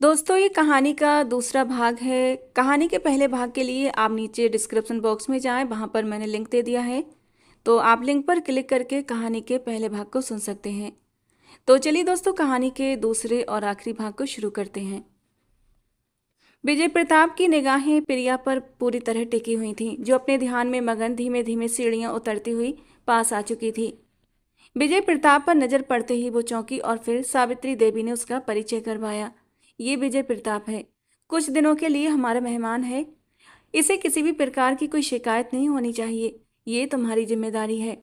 दोस्तों ये कहानी का दूसरा भाग है। कहानी के पहले भाग के लिए आप नीचे डिस्क्रिप्शन बॉक्स में जाएं, वहां पर मैंने लिंक दे दिया है। तो आप लिंक पर क्लिक करके कहानी के पहले भाग को सुन सकते हैं। तो चलिए दोस्तों, कहानी के दूसरे और आखिरी भाग को शुरू करते हैं। विजय प्रताप की निगाहें प्रिया पर पूरी तरह टिकी हुई थीं, जो अपने ध्यान में मगन धीमे धीमे सीढ़ियां उतरती हुई पास आ चुकी थी। विजय प्रताप पर नजर पड़ते ही वो चौंकी और फिर सावित्री देवी ने उसका परिचय करवाया। ये विजय प्रताप है, कुछ दिनों के लिए हमारा मेहमान है। इसे किसी भी प्रकार की कोई शिकायत नहीं होनी चाहिए, ये तुम्हारी जिम्मेदारी है।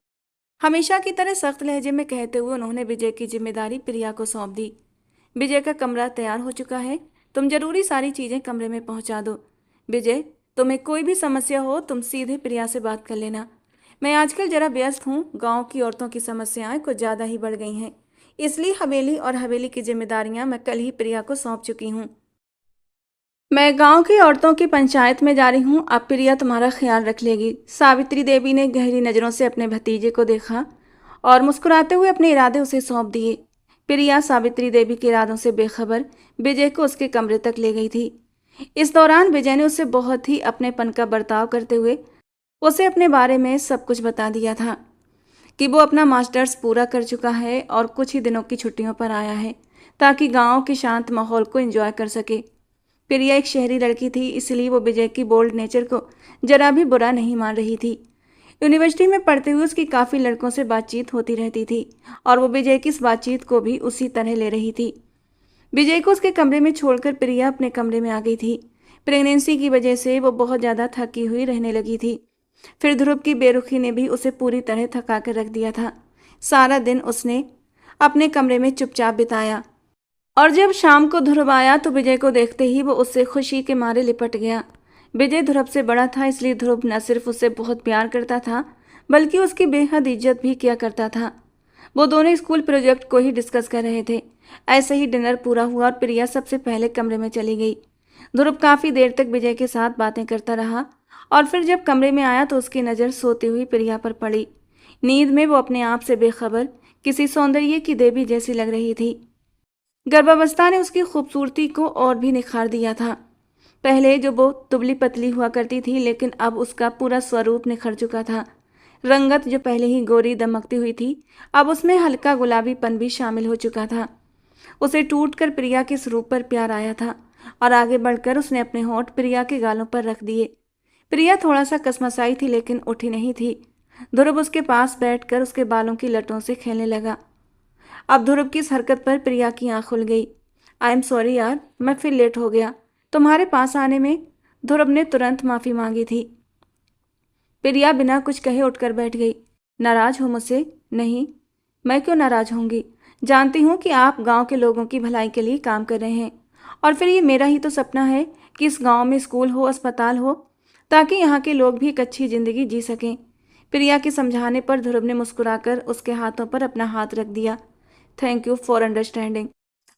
हमेशा की तरह सख्त लहजे में कहते हुए उन्होंने विजय की जिम्मेदारी प्रिया को सौंप दी। विजय का कमरा तैयार हो चुका है, तुम जरूरी सारी चीजें कमरे में पहुंचा दो। विजय, तुम्हें कोई भी समस्या हो तुम सीधे प्रिया से बात कर लेना। मैं आजकल जरा व्यस्त हूँ, गांव की औरतों की समस्याएं कुछ ज़्यादा ही बढ़ गई हैं, इसलिए हवेली और हवेली की जिम्मेदारियां मैं कल ही प्रिया को सौंप चुकी हूँ। मैं गांव की औरतों की पंचायत में जा रही हूँ, अब प्रिया तुम्हारा ख्याल रख लेगी। सावित्री देवी ने गहरी नज़रों से अपने भतीजे को देखा और मुस्कुराते हुए अपने इरादे उसे सौंप दिए। प्रिया सावित्री देवी के इरादों से बेखबर विजय को उसके कमरे तक ले गई थी। इस दौरान विजय ने उससे बहुत ही अपनेपन का बर्ताव करते हुए उसे अपने बारे में सब कुछ बता दिया था कि वो अपना मास्टर्स पूरा कर चुका है और कुछ ही दिनों की छुट्टियों पर आया है ताकि गांव के शांत माहौल को एंजॉय कर सके। प्रिया एक शहरी लड़की थी, इसलिए वो विजय की बोल्ड नेचर को जरा भी बुरा नहीं मान रही थी। यूनिवर्सिटी में पढ़ते हुए उसकी काफ़ी लड़कों से बातचीत होती रहती थी और वो विजय की इस बातचीत को भी उसी तरह ले रही थी। विजय को उसके कमरे में छोड़कर प्रिया अपने कमरे में आ गई थी। प्रेगनेंसी की वजह से वो बहुत ज़्यादा थकी हुई रहने लगी थी। फिर ध्रुव की बेरुखी ने भी उसे पूरी तरह थका कर रख दिया था। सारा दिन उसने अपने कमरे में चुपचाप बिताया और जब शाम को ध्रुव आया तो विजय को देखते ही वो उससे खुशी के मारे लिपट गया। विजय ध्रुव से बड़ा था, इसलिए ध्रुव न सिर्फ उससे बहुत प्यार करता था बल्कि उसकी बेहद इज्जत भी किया करता था। वो दोनों स्कूल प्रोजेक्ट को ही डिस्कस कर रहे थे। ऐसे ही डिनर पूरा हुआ और प्रिया सबसे पहले कमरे में चली गई। ध्रुव काफ़ी देर तक विजय के साथ बातें करता रहा और फिर जब कमरे में आया तो उसकी नज़र सोती हुई प्रिया पर पड़ी। नींद में वो अपने आप से बेखबर किसी सौंदर्य की देवी जैसी लग रही थी। गर्भावस्था ने उसकी खूबसूरती को और भी निखार दिया था। पहले जो वो दुबली पतली हुआ करती थी, लेकिन अब उसका पूरा स्वरूप निखर चुका था। रंगत जो पहले ही गोरी दमकती हुई थी, अब उसमें हल्का गुलाबीपन भी शामिल हो चुका था। उसे टूटकर प्रिया के स्वरूप पर प्यार आया था और आगे बढ़कर उसने अपने होंठ प्रिया के गालों पर रख दिए। प्रिया थोड़ा सा कसमसाई थी लेकिन उठी नहीं थी। ध्रुव उसके पास बैठकर उसके बालों की लटों से खेलने लगा। अब ध्रुव की इस हरकत पर प्रिया की आंख खुल गई। आई एम सॉरी यार, मैं फिर लेट हो गया तुम्हारे पास आने में। ध्रुव ने तुरंत माफ़ी मांगी थी। प्रिया बिना कुछ कहे उठकर बैठ गई। नाराज हो मुझसे? नहीं, मैं क्यों नाराज होंगी। जानती हूँ कि आप गांव के लोगों की भलाई के लिए काम कर रहे हैं और फिर ये मेरा ही तो सपना है कि इस गांव में स्कूल हो, अस्पताल हो, ताकि यहाँ के लोग भी एक अच्छी ज़िंदगी जी सकें। प्रिया के समझाने पर ध्रुव ने मुस्कुराकर उसके हाथों पर अपना हाथ रख दिया। Thank you for understanding.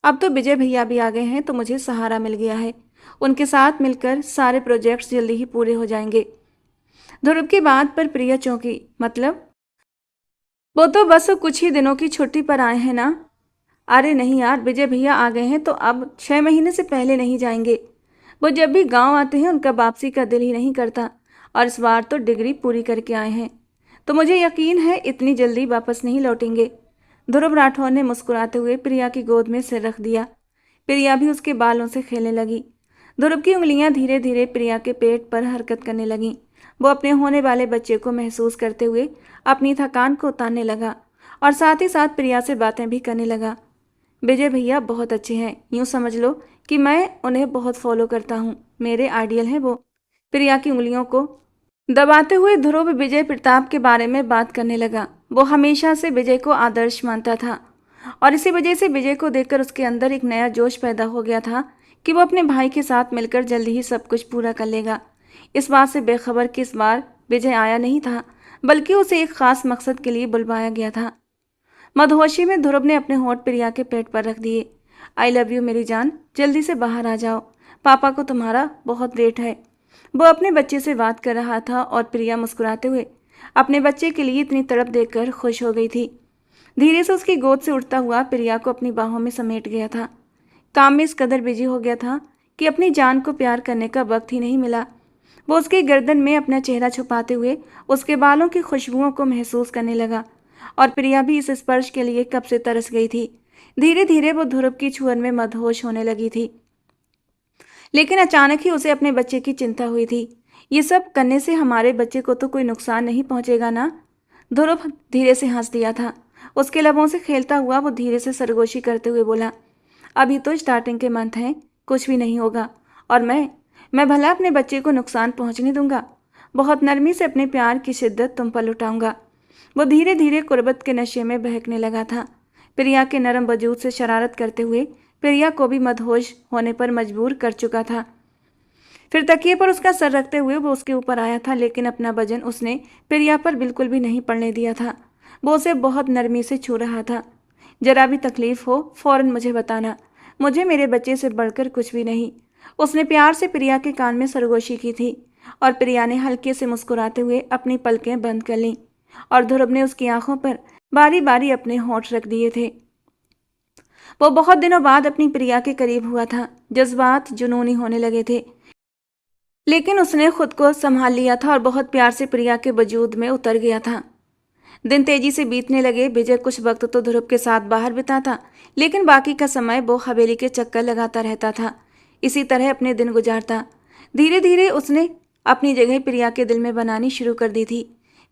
अब तो विजय भैया भी आ गए हैं तो मुझे सहारा मिल गया है। उनके साथ मिलकर सारे प्रोजेक्ट्स जल्दी ही पूरे हो जाएंगे। ध्रुव की बात पर प्रिया चौंकी। मतलब? वो तो बस कुछ ही दिनों की छुट्टी पर आए हैं ना। अरे नहीं यार, विजय भैया आ गए हैं तो अब 6 महीने से पहले नहीं जाएंगे। वो जब भी गांव आते हैं उनका वापसी का दिल ही नहीं करता और इस बार तो डिग्री पूरी करके आए हैं तो मुझे यकीन है इतनी जल्दी वापस नहीं लौटेंगे। ध्रुव राठौर ने मुस्कुराते हुए प्रिया की गोद में सिर रख दिया। प्रिया भी उसके बालों से खेलने लगी। ध्रुव की उंगलियां धीरे धीरे प्रिया के पेट पर हरकत करने लगीं। वो अपने होने वाले बच्चे को महसूस करते हुए अपनी थकान को उतारने लगा और साथ ही साथ प्रिया से बातें भी करने लगा। विजय भैया बहुत अच्छे हैं, यूँ समझ लो कि मैं उन्हें बहुत फॉलो करता हूँ, मेरे आइडियल हैं वो। प्रिया की उंगलियों को दबाते हुए ध्रुव विजय प्रताप के बारे में बात करने लगा। वो हमेशा से विजय को आदर्श मानता था और इसी वजह से विजय को देखकर उसके अंदर एक नया जोश पैदा हो गया था कि वो अपने भाई के साथ मिलकर जल्दी ही सब कुछ पूरा कर लेगा। इस बात से बेखबर कि इस बार विजय आया नहीं था बल्कि उसे एक खास मकसद के लिए बुलवाया गया था। मदहोशी में ध्रुव ने अपने होंठ प्रिया के पेट पर रख दिए। आई लव यू मेरी जान, जल्दी से बाहर आ जाओ, पापा को तुम्हारा बहुत वेट है। वो अपने बच्चे से बात कर रहा था और प्रिया मुस्कुराते हुए अपने बच्चे के लिए इतनी तड़प देखकर खुश हो गई थी। धीरे से उसकी गोद से उठता हुआ प्रिया को अपनी बाहों में समेट गया था। काम में इस कदर बिजी हो गया था कि अपनी जान को प्यार करने का वक्त ही नहीं मिला। वो उसकी गर्दन में अपना चेहरा छुपाते हुए उसके बालों की खुशबुओं को महसूस करने लगा और प्रिया भी इस स्पर्श के लिए कब से तरस गई थी। धीरे धीरे वो ध्रुव की छुअन में मदहोश होने लगी थी। लेकिन अचानक ही उसे अपने बच्चे की चिंता हुई थी। ये सब करने से हमारे बच्चे को तो कोई नुकसान नहीं पहुंचेगा ना? ध्रुव धीरे से हंस दिया था। उसके लबों से खेलता हुआ वो धीरे से सरगोशी करते हुए बोला, अभी तो स्टार्टिंग के मंथ हैं, कुछ भी नहीं होगा। और मैं भला अपने बच्चे को नुकसान पहुंचने दूंगा। बहुत नरमी से अपने प्यार की शिद्दत तुम पर लुटाऊंगा। वो धीरे धीरे कुर्बत के नशे में बहकने लगा था। प्रिया के नरम वजूद से शरारत करते हुए प्रिया को भी मदहोश होने पर मजबूर कर चुका था। फिर तकिए पर उसका सर रखते हुए वो उसके ऊपर आया था, लेकिन अपना वजन उसने प्रिया पर बिल्कुल भी नहीं पड़ने दिया था। वो उसे बहुत नरमी से छू रहा था। जरा भी तकलीफ हो फौरन मुझे बताना, मुझे मेरे बच्चे से बढ़कर कुछ भी नहीं। उसने प्यार से प्रिया के कान में सरगोशी की थी और प्रिया ने हल्के से मुस्कुराते हुए अपनी पलकें बंद कर लीं और ध्रुव ने उसकी आंखों पर बारी बारी अपने होंठ रख दिए थे। वो बहुत दिनों बाद अपनी प्रिया के करीब हुआ था। जज्बात जुनूनी होने लगे थे, लेकिन उसने खुद को संभाल लिया था और बहुत प्यार से प्रिया के वजूद में उतर गया था। दिन तेजी से बीतने लगे। विजय कुछ वक्त तो ध्रुव के साथ बाहर बिताता, लेकिन बाकी का समय वो हवेली के चक्कर लगाता रहता था। इसी तरह अपने दिन गुजारता। धीरे धीरे उसने अपनी जगह प्रिया के दिल में बनानी शुरू कर दी थी।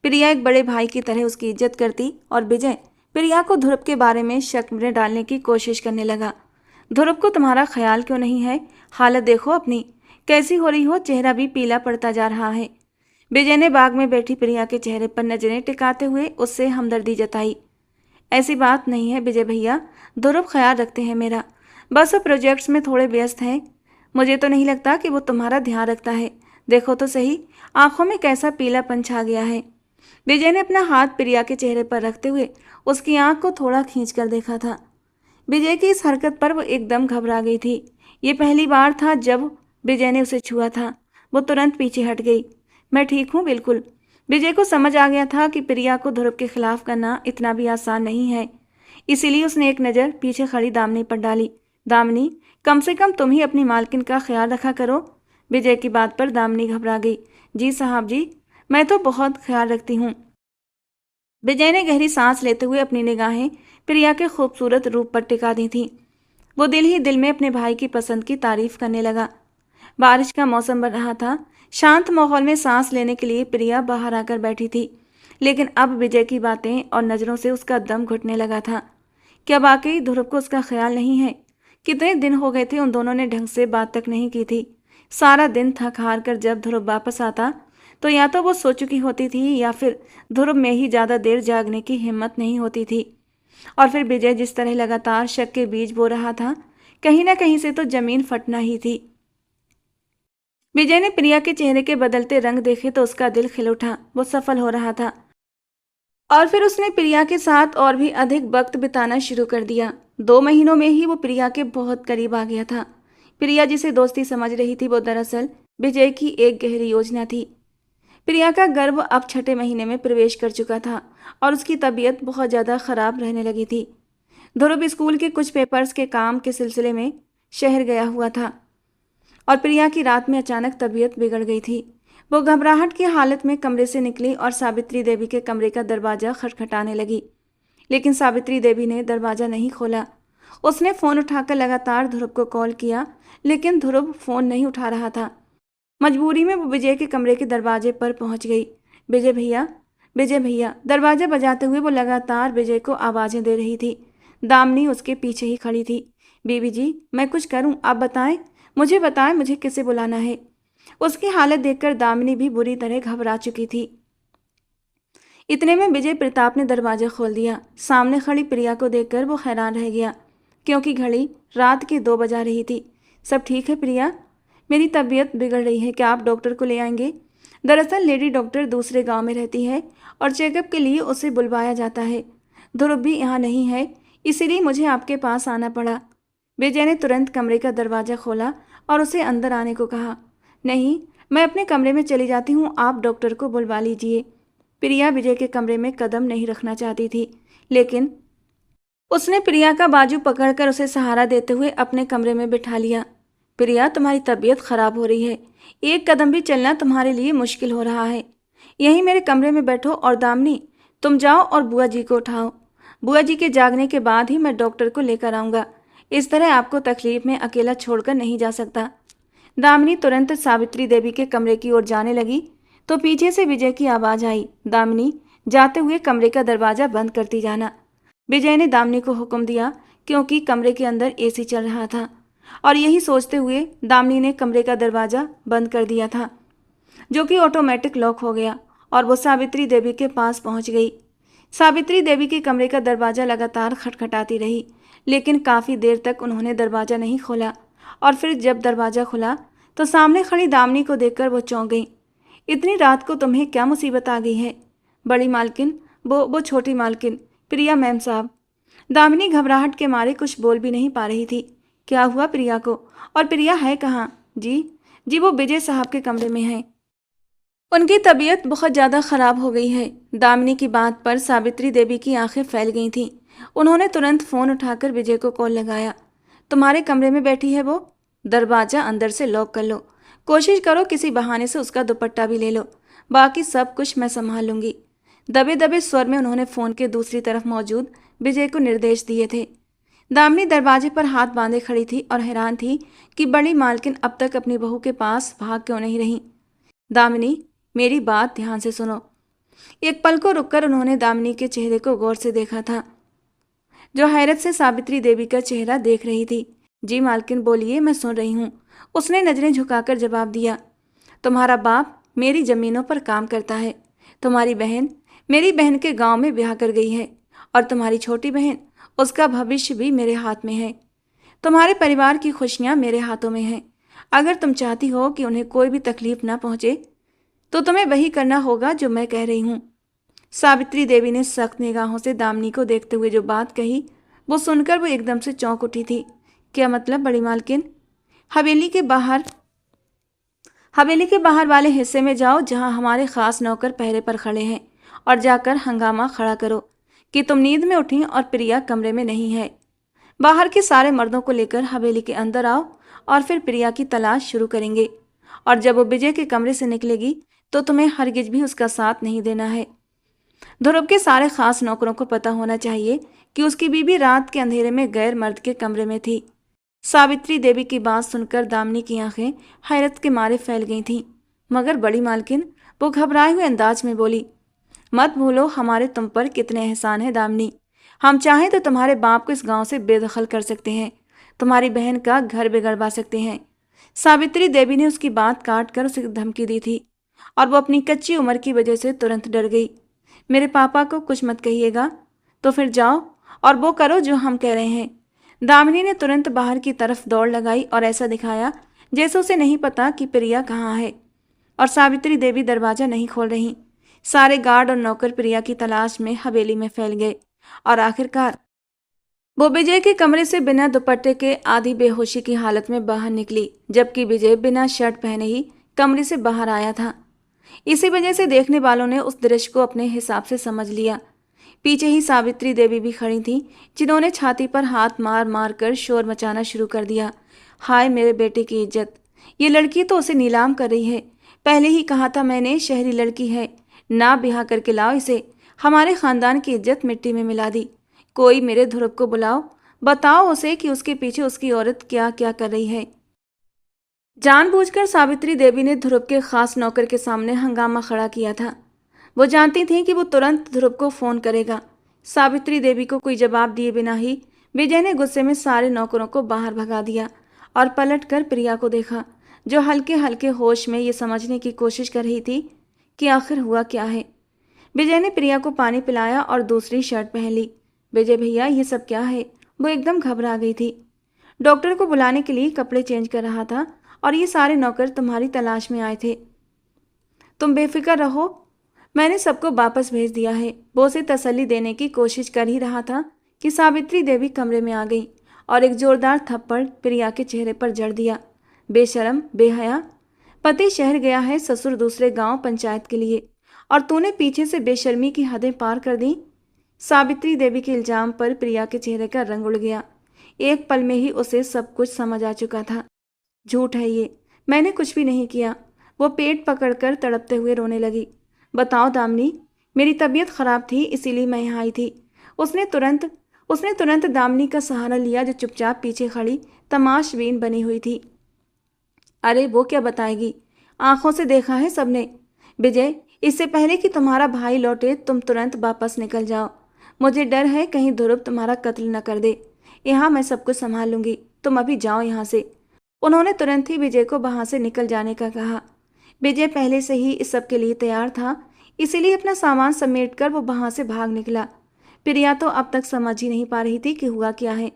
प्रिया एक बड़े भाई की तरह उसकी इज्जत करती और विजय प्रिया को ध्रुव के बारे में शक में डालने की कोशिश करने लगा। ध्रुव को तुम्हारा ख्याल क्यों नहीं है? हालत देखो अपनी कैसी हो रही हो, चेहरा भी पीला पड़ता जा रहा है। विजय ने बाग में बैठी प्रिया के चेहरे पर नजरें टिकाते हुए उससे हमदर्दी जताई। ऐसी बात नहीं है विजय भैया, ध्रुव ख्याल रखते हैं मेरा, बस वो प्रोजेक्ट्स में थोड़े व्यस्त हैं। मुझे तो नहीं लगता कि वो तुम्हारा ध्यान रखता है। देखो तो सही, आंखों में कैसा पीलापन छा गया है। विजय ने अपना हाथ प्रिया के चेहरे पर रखते हुए उसकी आंख को थोड़ा खींच कर देखा था। विजय की इस हरकत पर वो एकदम घबरा गई थी। ये पहली बार था जब विजय ने उसे छुआ था। वो तुरंत पीछे हट गई। मैं ठीक हूँ बिल्कुल। विजय को समझ आ गया था कि प्रिया को ध्रुव के खिलाफ करना इतना भी आसान नहीं है। इसीलिए उसने एक नज़र पीछे खड़ी दामिनी पर डाली। दामिनी, कम से कम तुम ही अपनी मालकिन का ख्याल रखा करो। विजय की बात पर दामिनी घबरा गई। जी साहब जी, मैं तो बहुत ख्याल रखती हूँ। विजय ने गहरी सांस लेते हुए अपनी निगाहें प्रिया के खूबसूरत रूप पर टिका दी थीं। वो दिल ही दिल में अपने भाई की पसंद की तारीफ करने लगा। बारिश का मौसम बन रहा था। शांत माहौल में सांस लेने के लिए प्रिया बाहर आकर बैठी थी, लेकिन अब विजय की बातें और नज़रों से उसका दम घुटने लगा था। क्या वाकई ध्रुव को उसका ख्याल नहीं है? कितने दिन हो गए थे उन दोनों ने ढंग से बात तक नहीं की थी। सारा दिन थक हार कर जब ध्रुव वापस आता तो या तो वो सो चुकी होती थी या फिर ध्रुव में ही ज़्यादा देर जागने की हिम्मत नहीं होती थी। और फिर विजय जिस तरह लगातार शक के बीज बो रहा था, कहीं ना कहीं से तो जमीन फटना ही थी। विजय ने प्रिया के चेहरे के बदलते रंग देखे तो उसका दिल खिल उठा। वो सफल हो रहा था और फिर उसने प्रिया के साथ और भी अधिक वक्त बिताना शुरू कर दिया। 2 महीनों में ही वो प्रिया के बहुत करीब आ गया था। प्रिया जिसे दोस्ती समझ रही थी वो दरअसल विजय की एक गहरी योजना थी। प्रिया का गर्भ अब 6 महीने में प्रवेश कर चुका था और उसकी तबीयत बहुत ज़्यादा खराब रहने लगी थी। ध्रुव स्कूल के कुछ पेपर्स के काम के सिलसिले में शहर गया हुआ था और प्रिया की रात में अचानक तबीयत बिगड़ गई थी। वो घबराहट की हालत में कमरे से निकली और सावित्री देवी के कमरे का दरवाज़ा खटखटाने लगी, लेकिन सावित्री देवी ने दरवाज़ा नहीं खोला। उसने फ़ोन उठाकर लगातार ध्रुव को कॉल किया, लेकिन ध्रुव फ़ोन नहीं उठा रहा था। मजबूरी में वो विजय के कमरे के दरवाजे पर पहुंच गई। विजय भैया, विजय भैया, दरवाज़ा बजाते हुए वो लगातार विजय को आवाज़ें दे रही थी। दामिनी उसके पीछे ही खड़ी थी। बीबी जी, मैं कुछ करूं, आप बताएं, मुझे बताएं, मुझे किसे बुलाना है? उसकी हालत देखकर दामिनी भी बुरी तरह घबरा चुकी थी। इतने में विजय प्रताप ने दरवाज़ा खोल दिया। सामने खड़ी प्रिया को देखकर वो हैरान रह गया, क्योंकि घड़ी रात के 2 बजा रही थी। सब ठीक है प्रिया? मेरी तबीयत बिगड़ रही है, क्या आप डॉक्टर को ले आएंगे? दरअसल लेडी डॉक्टर दूसरे गांव में रहती है और चेकअप के लिए उसे बुलवाया जाता है। ध्रुव भी यहाँ नहीं है, इसीलिए मुझे आपके पास आना पड़ा। विजय ने तुरंत कमरे का दरवाज़ा खोला और उसे अंदर आने को कहा। नहीं, मैं अपने कमरे में चली जाती हूँ, आप डॉक्टर को बुलवा लीजिए। प्रिया विजय के कमरे में कदम नहीं रखना चाहती थी, लेकिन उसने प्रिया का बाजू पकड़कर उसे सहारा देते हुए अपने कमरे में बिठा लिया। प्रिया, तुम्हारी तबीयत खराब हो रही है। एक कदम भी चलना तुम्हारे लिए मुश्किल हो रहा है। यहीं मेरे कमरे में बैठो और दामिनी, तुम जाओ और बुआ जी को उठाओ। बुआ जी के जागने के बाद ही मैं डॉक्टर को लेकर आऊंगा। इस तरह आपको तकलीफ में अकेला छोड़कर नहीं जा सकता। दामिनी तुरंत सावित्री देवी के कमरे की ओर जाने लगी तो पीछे से विजय की आवाज आई, दामिनी, जाते हुए कमरे का दरवाजा बंद करती जाना। विजय ने दामिनी को हुक्म दिया क्योंकि कमरे के अंदर एसी चल रहा था और यही सोचते हुए दामिनी ने कमरे का दरवाजा बंद कर दिया था, जो कि ऑटोमेटिक लॉक हो गया और वो सावित्री देवी के पास पहुंच गई। सावित्री देवी के कमरे का दरवाजा लगातार खटखटाती रही, लेकिन काफ़ी देर तक उन्होंने दरवाजा नहीं खोला और फिर जब दरवाजा खुला तो सामने खड़ी दामिनी को देखकर वो चौंक गई। इतनी रात को तुम्हें क्या मुसीबत आ गई है? बड़ी मालकिन, वो छोटी मालकिन, प्रिया मैम साहब। दामिनी घबराहट के मारे कुछ बोल भी नहीं पा रही थी। क्या हुआ प्रिया को? और प्रिया है कहाँ? जी, वो विजय साहब के कमरे में है। उनकी तबीयत बहुत ज़्यादा ख़राब हो गई है। दामिनी की बात पर सावित्री देवी की आंखें फैल गई थीं। उन्होंने तुरंत फ़ोन उठाकर विजय को कॉल लगाया। तुम्हारे कमरे में बैठी है वो। दरवाज़ा अंदर से लॉक कर लो। कोशिश करो किसी बहाने से उसका दुपट्टा भी ले लो। बाकी सब कुछ मैं संभाल लूँगी। दबे दबे स्वर में उन्होंने फ़ोन के दूसरी तरफ मौजूद विजय को निर्देश दिए थे। दामिनी दरवाजे पर हाथ बांधे खड़ी थी और हैरान थी कि बड़ी मालकिन अब तक अपनी बहू के पास भाग क्यों नहीं रही। दामिनी, मेरी बात ध्यान से सुनो। एक पल को रुककर उन्होंने दामिनी के चेहरे को गौर से देखा था, जो हैरत से सावित्री देवी का चेहरा देख रही थी। जी मालकिन, बोलिए, मैं सुन रही हूँ, उसने नजरें झुकाकर जवाब दिया। तुम्हारा बाप मेरी जमीनों पर काम करता है। तुम्हारी बहन मेरी बहन के गांव में ब्याह कर गई है और तुम्हारी छोटी बहन, उसका भविष्य भी मेरे हाथ में है। तुम्हारे परिवार की खुशियां मेरे हाथों में हैं। अगर तुम चाहती हो कि उन्हें कोई भी तकलीफ ना पहुंचे तो तुम्हें वही करना होगा जो मैं कह रही हूँ। सावित्री देवी ने सख्त निगाहों से दामिनी को देखते हुए जो बात कही, वो सुनकर वो एकदम से चौंक उठी थी। क्या मतलब बड़ी मालकिन? हवेली के बाहर हवेली के बाहर वाले हिस्से में जाओ जहां हमारे खास नौकर पहरे पर खड़े हैं और जाकर हंगामा खड़ा करो कि तुम नींद में उठी और प्रिया कमरे में नहीं है। बाहर के सारे मर्दों को लेकर हवेली के अंदर आओ और फिर प्रिया की तलाश शुरू करेंगे। और जब वो विजय के कमरे से निकलेगी तो तुम्हें हरगिज भी उसका साथ नहीं देना है। ध्रुव के सारे खास नौकरों को पता होना चाहिए कि उसकी बीवी रात के अंधेरे में गैर मर्द के कमरे में थी। सावित्री देवी की बात सुनकर दामिनी की आंखें हैरत के मारे फैल गई थीं। मगर बड़ी मालकिन, वो घबराए हुए अंदाज में बोली, मत भूलो हमारे तुम पर कितने एहसान हैं दामिनी। हम चाहें तो तुम्हारे बाप को इस गांव से बेदखल कर सकते हैं, तुम्हारी बहन का घर बिगड़वा सकते हैं। सावित्री देवी ने उसकी बात काट कर उसे धमकी दी थी और वो अपनी कच्ची उम्र की वजह से तुरंत डर गई। मेरे पापा को कुछ मत कहिएगा, तो फिर जाओ और वो करो जो हम कह रहे हैं। दामिनी ने तुरंत बाहर की तरफ दौड़ लगाई और ऐसा दिखाया जैसे उसे नहीं पता कि प्रिया कहाँ है। और सावित्री देवी दरवाजा नहीं खोल रही। सारे गार्ड और नौकर प्रिया की तलाश में हवेली में फैल गए और आखिरकार वो विजय के कमरे से बिना दुपट्टे के आधी बेहोशी की हालत में बाहर निकली, जबकि विजय बिना शर्ट पहने ही कमरे से बाहर आया था। इसी वजह से देखने वालों ने उस दृश्य को अपने हिसाब से समझ लिया। पीछे ही सावित्री देवी भी खड़ी थीं, जिन्होंने छाती पर हाथ मार मार कर शोर मचाना शुरू कर दिया। हाय मेरे बेटे की इज्जत, ये लड़की तो उसे नीलाम कर रही है। पहले ही कहा था मैंने, शहरी लड़की है, ना ब्याह करके लाओ इसे। हमारे खानदान की इज्जत मिट्टी में मिला दी। कोई मेरे ध्रुव को बुलाओ, बताओ उसे कि उसके पीछे उसकी औरत क्या क्या कर रही है। जानबूझकर सावित्री देवी ने ध्रुव के खास नौकर के सामने हंगामा खड़ा किया था। वो जानती थी कि वो तुरंत ध्रुव को फोन करेगा। सावित्री देवी को कोई जवाब दिए बिना ही विजय ने गुस्से में सारे नौकरों को बाहर भगा दिया और पलटकर प्रिया को देखा, जो हल्के हल्के होश में ये समझने की कोशिश कर रही थी कि आखिर हुआ क्या है। विजय ने प्रिया को पानी पिलाया और दूसरी शर्ट पहन ली। विजय भैया, ये सब क्या है? वो एकदम घबरा गई थी। डॉक्टर को बुलाने के लिए कपड़े चेंज कर रहा था और ये सारे नौकर तुम्हारी तलाश में आए थे। तुम बेफिक्र रहो, मैंने सबको वापस भेज दिया है। वो उसे तसल्ली देने की कोशिश कर ही रहा था कि सावित्री देवी कमरे में आ गई और एक जोरदार थप्पड़ प्रिया के चेहरे पर जड़ दिया। बेशरम, बेहया, पति शहर गया है, ससुर दूसरे गांव पंचायत के लिए, और तूने पीछे से बेशर्मी की हदें पार कर दी। सावित्री देवी के इल्जाम पर प्रिया के चेहरे का रंग उड़ गया। एक पल में ही उसे सब कुछ समझ आ चुका था। झूठ है ये, मैंने कुछ भी नहीं किया। वो पेट पकड़कर तड़पते हुए रोने लगी। बताओ दामिनी, मेरी तबीयत खराब थी इसीलिए मैं यहाँ आई थी। उसने तुरंत उसने तुरंत दामिनी का सहारा लिया जो चुपचाप पीछे खड़ी तमाशबीन बनी हुई थी। अरे वो क्या बताएगी, आंखों से देखा है सबने। विजय, इससे पहले कि तुम्हारा भाई लौटे तुम तुरंत वापस निकल जाओ। मुझे डर है कहीं ध्रुव तुम्हारा कत्ल न कर दे। यहाँ मैं सब कुछ संभाल लूंगी, तुम अभी जाओ यहाँ से। उन्होंने तुरंत ही विजय को वहां से निकल जाने का कहा। विजय पहले से ही इस सब के लिए तैयार था, इसीलिए अपना सामान समेटकर वो वहां से भाग निकला। प्रिया तो अब तक समझ ही नहीं पा रही थी कि हुआ क्या है।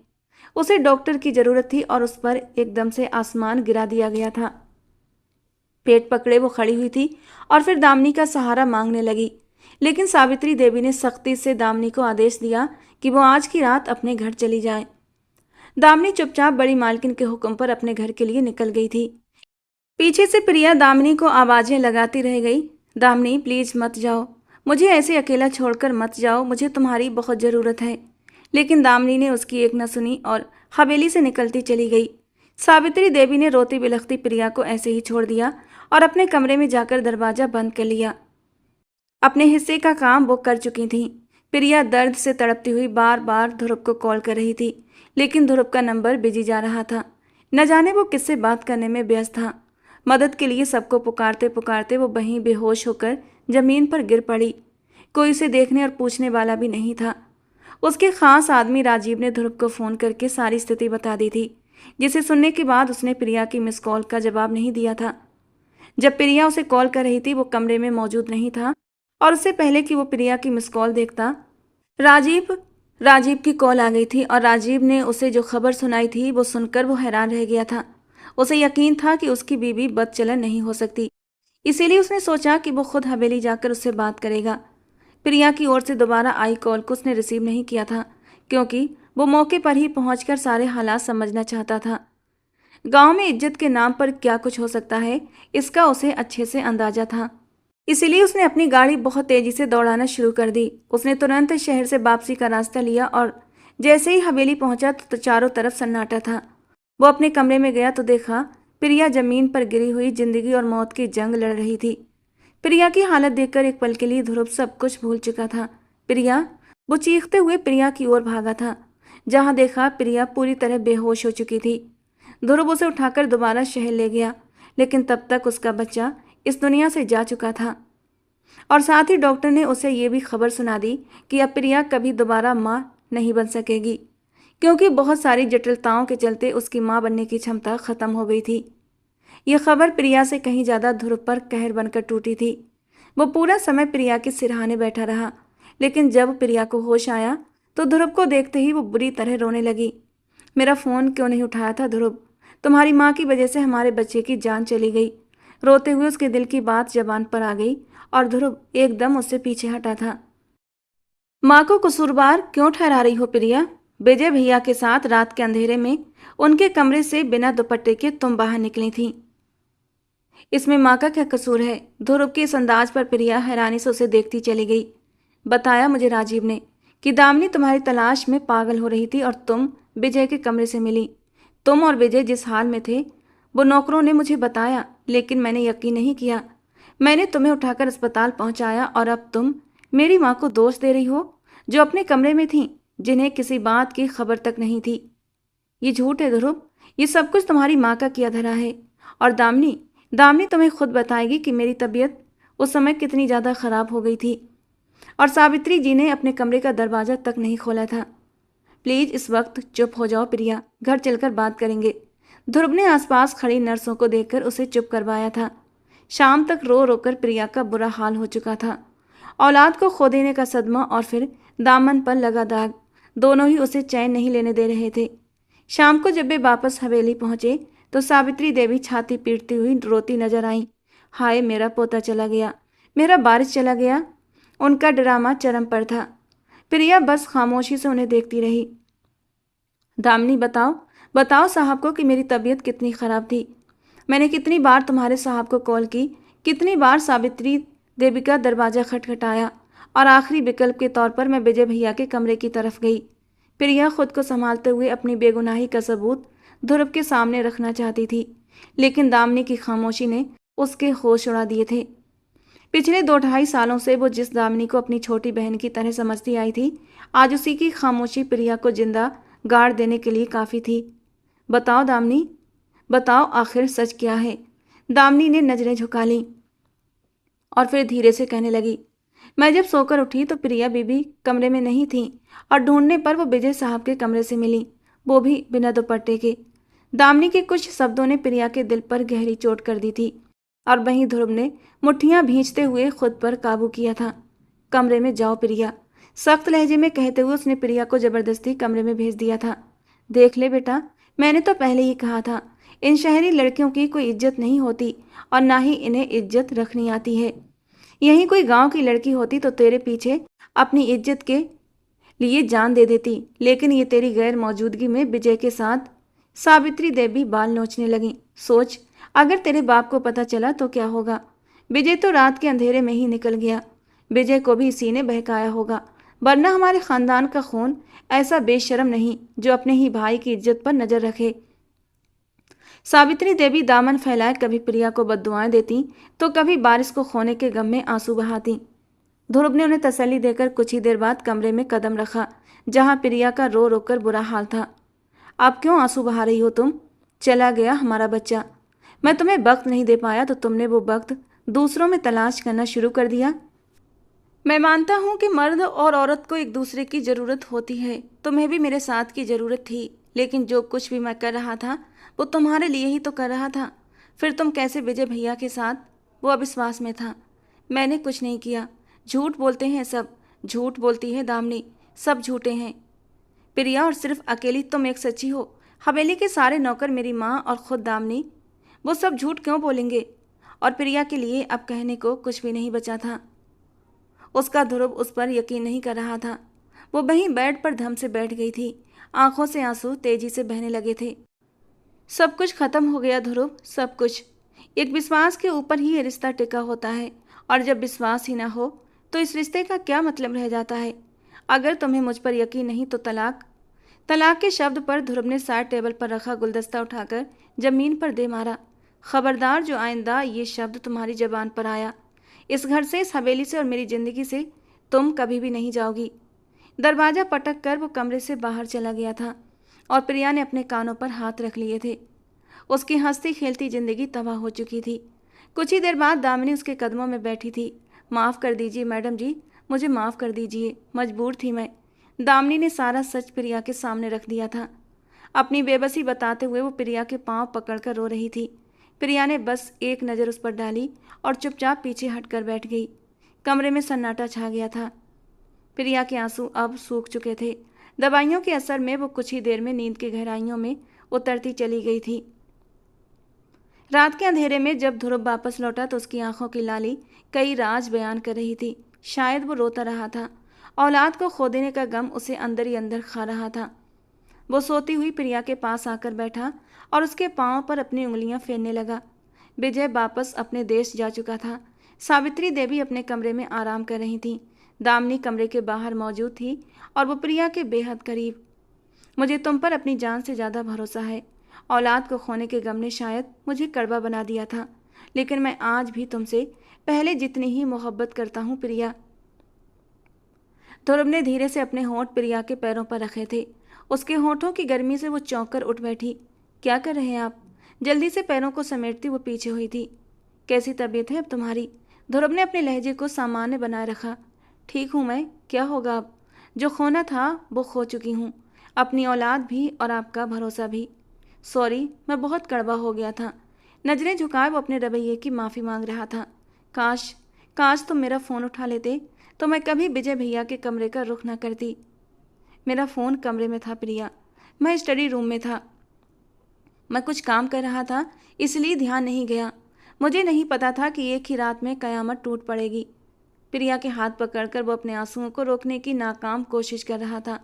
उसे डॉक्टर की जरूरत थी और उस पर एकदम से आसमान गिरा दिया गया था। पेट पकड़े वो खड़ी हुई थी और फिर दामिनी का सहारा मांगने लगी, लेकिन सावित्री देवी ने सख्ती से दामिनी को आदेश दिया कि वो आज की रात अपने घर चली जाए। दामिनी चुपचाप बड़ी मालकिन के हुक्म पर अपने घर के लिए निकल गई थी। पीछे से प्रिया दामिनी को आवाजें लगाती रह गई। दामिनी प्लीज मत जाओ, मुझे ऐसे अकेला छोड़कर मत जाओ, मुझे तुम्हारी बहुत ज़रूरत है। लेकिन दामिनी ने उसकी एक न सुनी और हवेली से निकलती चली गई। सावित्री देवी ने रोती बिलखती प्रिया को ऐसे ही छोड़ दिया और अपने कमरे में जाकर दरवाजा बंद कर लिया। अपने हिस्से का काम वो कर चुकी थी। प्रिया दर्द से तड़पती हुई बार बार ध्रुव को कॉल कर रही थी, लेकिन ध्रुव का नंबर बिजी जा रहा था। न जाने वो किससे बात करने में व्यस्त था। मदद के लिए सबको पुकारते पुकारते वो वहीं बेहोश होकर जमीन पर गिर पड़ी। कोई उसे देखने और पूछने वाला भी नहीं था। उसके खास आदमी राजीव ने ध्रुव को फ़ोन करके सारी स्थिति बता दी थी, जिसे सुनने के बाद उसने प्रिया की मिस कॉल का जवाब नहीं दिया था। जब प्रिया उसे कॉल कर रही थी वो कमरे में मौजूद नहीं था और उससे पहले कि वो प्रिया की मिस कॉल देखता, राजीव की कॉल आ गई थी और राजीव ने उसे जो खबर सुनाई थी वो सुनकर वो हैरान रह गया था। उसे यकीन था कि उसकी बीवी बदचलन नहीं हो सकती, इसीलिए उसने सोचा कि वो खुद हवेली जाकर उससे बात करेगा। प्रिया की ओर से दोबारा आई कॉल को उसने रिसीव नहीं किया था, क्योंकि वो मौके पर ही पहुंचकर सारे हालात समझना चाहता था। गांव में इज्जत के नाम पर क्या कुछ हो सकता है, इसका उसे अच्छे से अंदाजा था। इसीलिए उसने अपनी गाड़ी बहुत तेजी से दौड़ाना शुरू कर दी। उसने तुरंत शहर से वापसी का रास्ता लिया और जैसे ही हवेली पहुंचा तो चारों तरफ सन्नाटा था। वो अपने कमरे में गया तो देखा प्रिया जमीन पर गिरी हुई जिंदगी और मौत की जंग लड़ रही थी। प्रिया की हालत देखकर एक पल के लिए ध्रुव सब कुछ भूल चुका था। प्रिया, वो चीखते हुए प्रिया की ओर भागा था। जहां देखा प्रिया पूरी तरह बेहोश हो चुकी थी। ध्रुव उसे उठाकर दोबारा शहर ले गया, लेकिन तब तक उसका बच्चा इस दुनिया से जा चुका था और साथ ही डॉक्टर ने उसे ये भी खबर सुना दी कि अब प्रिया कभी दोबारा माँ नहीं बन सकेगी, क्योंकि बहुत सारी जटिलताओं के चलते उसकी माँ बनने की क्षमता खत्म हो गई थी। यह खबर प्रिया से कहीं ज़्यादा ध्रुव पर कहर बनकर टूटी थी। वो पूरा समय प्रिया के सिरहाने बैठा रहा, लेकिन जब प्रिया को होश आया तो ध्रुव को देखते ही वो बुरी तरह रोने लगी। मेरा फ़ोन क्यों नहीं उठाया था ध्रुव? तुम्हारी माँ की वजह से हमारे बच्चे की जान चली गई। रोते हुए उसके दिल की बात जबान पर आ गई और ध्रुव एकदम उससे पीछे हटा था। माँ को कसूरवार क्यों ठहरा रही हो प्रिया? विजय भैया के साथ रात के अंधेरे में उनके कमरे से बिना दुपट्टे के तुम बाहर निकली थी। इसमें माँ का क्या कसूर है? ध्रुव के इस अंदाज पर प्रिया हैरानी से उसे देखती चली गई। बताया मुझे राजीव ने कि दामिनी तुम्हारी तलाश में पागल हो रही थी और तुम विजय के कमरे से मिली। तुम और विजय जिस हाल में थे वो नौकरों ने मुझे बताया, लेकिन मैंने यकीन नहीं किया। मैंने तुम्हें उठाकर अस्पताल पहुंचाया और अब तुम मेरी माँ को दोष दे रही हो, जो अपने कमरे में थी, जिन्हें किसी बात की खबर तक नहीं थी। ये झूठ है ध्रुव, ये सब कुछ तुम्हारी माँ का किया धरा है। और दामिनी तुम्हें खुद बताएगी कि मेरी तबीयत उस समय कितनी ज़्यादा खराब हो गई थी और सावित्री जी ने अपने कमरे का दरवाज़ा तक नहीं खोला था। प्लीज़ इस वक्त चुप हो जाओ प्रिया, घर चलकर बात करेंगे। ध्रुव ने आसपास खड़ी नर्सों को देखकर उसे चुप करवाया था। शाम तक रो रोकर प्रिया का बुरा हाल हो चुका था। औलाद को खो देने का सदमा और फिर दामन पर लगा दाग, दोनों ही उसे चैन नहीं लेने दे रहे थे। शाम को जब वे वापस हवेली पहुंचे तो सावित्री देवी छाती पीटती हुई रोती नजर आई। हाय मेरा पोता चला गया, मेरा बारिश चला गया। उनका ड्रामा चरम पर था। प्रिया बस खामोशी से उन्हें देखती रही। दामिनी बताओ साहब को कि मेरी तबीयत कितनी ख़राब थी। मैंने कितनी बार तुम्हारे साहब को कॉल की, कितनी बार सावित्री देवी का दरवाज़ा खटखटाया और आखिरी विकल्प के तौर पर मैं विजय भैया के कमरे की तरफ गई। प्रिया खुद को संभालते हुए अपनी बेगुनाही का सबूत ध्रुव के सामने रखना चाहती थी, लेकिन दामिनी की खामोशी ने उसके होश उड़ा दिए थे। पिछले 2 ढाई सालों से वो जिस दामिनी को अपनी छोटी बहन की तरह समझती आई थी, आज उसी की खामोशी प्रिया को जिंदा गाड़ देने के लिए काफी थी। बताओ दामिनी, बताओ आखिर सच क्या है। दामिनी ने नजरें झुका ली और फिर धीरे से कहने लगी, मैं जब सोकर उठी तो प्रिया बीबी कमरे में नहीं थी और ढूंढने पर वो विजय साहब के कमरे से मिली, वो भी बिना दुपट्टे के। दामिनी के कुछ शब्दों ने प्रिया के दिल पर गहरी चोट कर दी थी और वहीं ध्रुव ने मुट्ठियां भींचते हुए खुद पर काबू किया था। कमरे में जाओ प्रिया, सख्त लहजे में कहते हुए उसने प्रिया को जबरदस्ती कमरे में भेज दिया था। देख ले बेटा, मैंने तो पहले ही कहा था, इन शहरी लड़कियों की कोई इज्जत नहीं होती और ना ही इन्हें इज्जत रखनी आती है। यहीं कोई गांव की लड़की होती तो तेरे पीछे अपनी इज्जत के लिए जान दे देती, लेकिन ये तेरी गैर मौजूदगी में विजय के साथ। सावित्री देवी बाल नोचने लगी। सोच, अगर तेरे बाप को पता चला तो क्या होगा। विजय तो रात के अंधेरे में ही निकल गया, विजय को भी इसी ने बहकाया होगा, वरना हमारे खानदान का खून ऐसा बेशर्म नहीं जो अपने ही भाई की इज्जत पर नजर रखे। सावित्री देवी दामन फैलाए कभी प्रिया को बद्दुआएं देती तो कभी बारिश को खोने के गम में आंसू बहाती। ध्रुव ने उन्हें तसल्ली देकर कुछ ही देर बाद कमरे में कदम रखा, जहां प्रिया का रो रो कर बुरा हाल था। अब क्यों आंसू बहा रही हो तुम? चला गया हमारा बच्चा। मैं तुम्हें वक्त नहीं दे पाया तो तुमने वो वक्त दूसरों में तलाश करना शुरू कर दिया। मैं मानता हूं कि मर्द और औरत को एक दूसरे की ज़रूरत होती है। तुम्हें भी मेरे साथ की ज़रूरत थी, लेकिन जो कुछ भी मैं कर रहा था वो तुम्हारे लिए ही तो कर रहा था। फिर तुम कैसे विजय भैया के साथ? वो अविश्वास में था। मैंने कुछ नहीं किया। झूठ बोलते हैं सब, झूठ बोलती है दामिनी, सब झूठे हैं। प्रिया, और सिर्फ अकेली तुम एक सच्ची हो। हवेली के सारे नौकर, मेरी माँ और खुद दामिनी, वो सब झूठ क्यों बोलेंगे? और प्रिया के लिए अब कहने को कुछ भी नहीं बचा था। उसका ध्रुव उस पर यकीन नहीं कर रहा था। वो वहीं बेड पर धम से बैठ गई थी, आंखों से आंसू तेजी से बहने लगे थे। सब कुछ खत्म हो गया ध्रुव, सब कुछ। एक विश्वास के ऊपर ही ये रिश्ता टिका होता है, और जब विश्वास ही ना हो तो इस रिश्ते का क्या मतलब रह जाता है? अगर तुम्हें मुझ पर यकीन नहीं तो तलाक। तलाक के शब्द पर ध्रुव ने साइड टेबल पर रखा गुलदस्ता उठाकर जमीन पर दे मारा। खबरदार, जो आइंदा ये शब्द तुम्हारी जबान पर आया, इस घर से, इस हवेली से और मेरी जिंदगी से तुम कभी भी नहीं जाओगी। दरवाजा पटक कर वो कमरे से बाहर चला गया था और प्रिया ने अपने कानों पर हाथ रख लिए थे। उसकी हंसती खेलती जिंदगी तबाह हो चुकी थी। कुछ ही देर बाद दामिनी उसके कदमों में बैठी थी। माफ़ कर दीजिए मैडम जी, मुझे माफ़ कर दीजिए, मजबूर थी मैं। दामिनी ने सारा सच प्रिया के सामने रख दिया था। अपनी बेबसी बताते हुए वो प्रिया के पांव पकड़कर रो रही थी। प्रिया ने बस एक नज़र उस पर डाली और चुपचाप पीछे हटकर बैठ गई। कमरे में सन्नाटा छा गया था। प्रिया के आंसू अब सूख चुके थे। दवाइयों के असर में वो कुछ ही देर में नींद की गहराइयों में उतरती चली गई थी। रात के अंधेरे में जब ध्रुव वापस लौटा तो उसकी आंखों की लाली कई राज बयान कर रही थी। शायद वो रोता रहा था। औलाद को खो देने का गम उसे अंदर ही अंदर खा रहा था। वो सोती हुई प्रिया के पास आकर बैठा और उसके पांव पर अपनी उंगलियां फेरने लगा। विजय वापस अपने देश जा चुका था। सावित्री देवी अपने कमरे में आराम कर रही थी। दामिनी कमरे के बाहर मौजूद थी और वो प्रिया के बेहद करीब। मुझे तुम पर अपनी जान से ज़्यादा भरोसा है। औलाद को खोने के गम ने शायद मुझे कड़वा बना दिया था, लेकिन मैं आज भी तुमसे पहले जितनी ही मोहब्बत करता हूँ प्रिया। ध्रुव ने धीरे से अपने होंठ प्रिया के पैरों पर रखे थे। उसके होंठों की गर्मी से वो चौंक कर उठ बैठी। क्या कर रहे हैं आप? जल्दी से पैरों को समेटती वो पीछे हुई थी। कैसी तबीयत है अब तुम्हारी? ध्रुव ने अपने लहजे को सामान्य बनाए रखा। ठीक हूँ मैं, क्या होगा अब? जो खोना था वो खो चुकी हूँ, अपनी औलाद भी और आपका भरोसा भी। सॉरी, मैं बहुत कड़वा हो गया था। नजरें झुकाए वो अपने रवैये की माफ़ी मांग रहा था। काश काश तुम मेरा फ़ोन उठा लेते तो मैं कभी विजय भैया के कमरे का रुख न करती। मेरा फ़ोन कमरे में था प्रिया, मैं स्टडी रूम में था। मैं कुछ काम कर रहा था, इसलिए ध्यान नहीं गया। मुझे नहीं पता था कि एक ही रात में कयामत टूट पड़ेगी। प्रिया के हाथ पकड़कर वो अपने आंसुओं को रोकने की नाकाम कोशिश कर रहा था।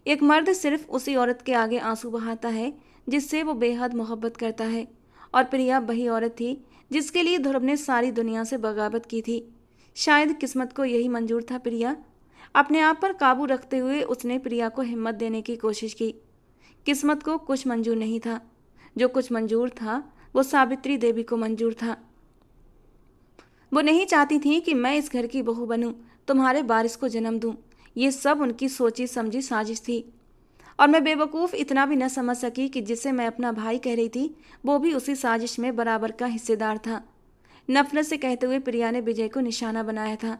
एक मर्द सिर्फ उसी औरत के आगे आंसू बहाता है जिससे वो बेहद मोहब्बत करता है, और प्रिया वही औरत थी जिसके लिए ध्रुव ने सारी दुनिया से बगावत की थी। शायद किस्मत को यही मंजूर था प्रिया। अपने आप पर काबू रखते हुए उसने प्रिया को हिम्मत देने की कोशिश की। किस्मत को कुछ मंजूर नहीं था। जो कुछ मंजूर था वो सावित्री देवी को मंजूर था। वो नहीं चाहती थी कि मैं इस घर की बहू बनूं, तुम्हारे वारिस को जन्म दूं। ये सब उनकी सोची समझी साजिश थी। और मैं बेवकूफ़ इतना भी न समझ सकी कि जिसे मैं अपना भाई कह रही थी वो भी उसी साजिश में बराबर का हिस्सेदार था। नफरत से कहते हुए प्रिया ने विजय को निशाना बनाया था।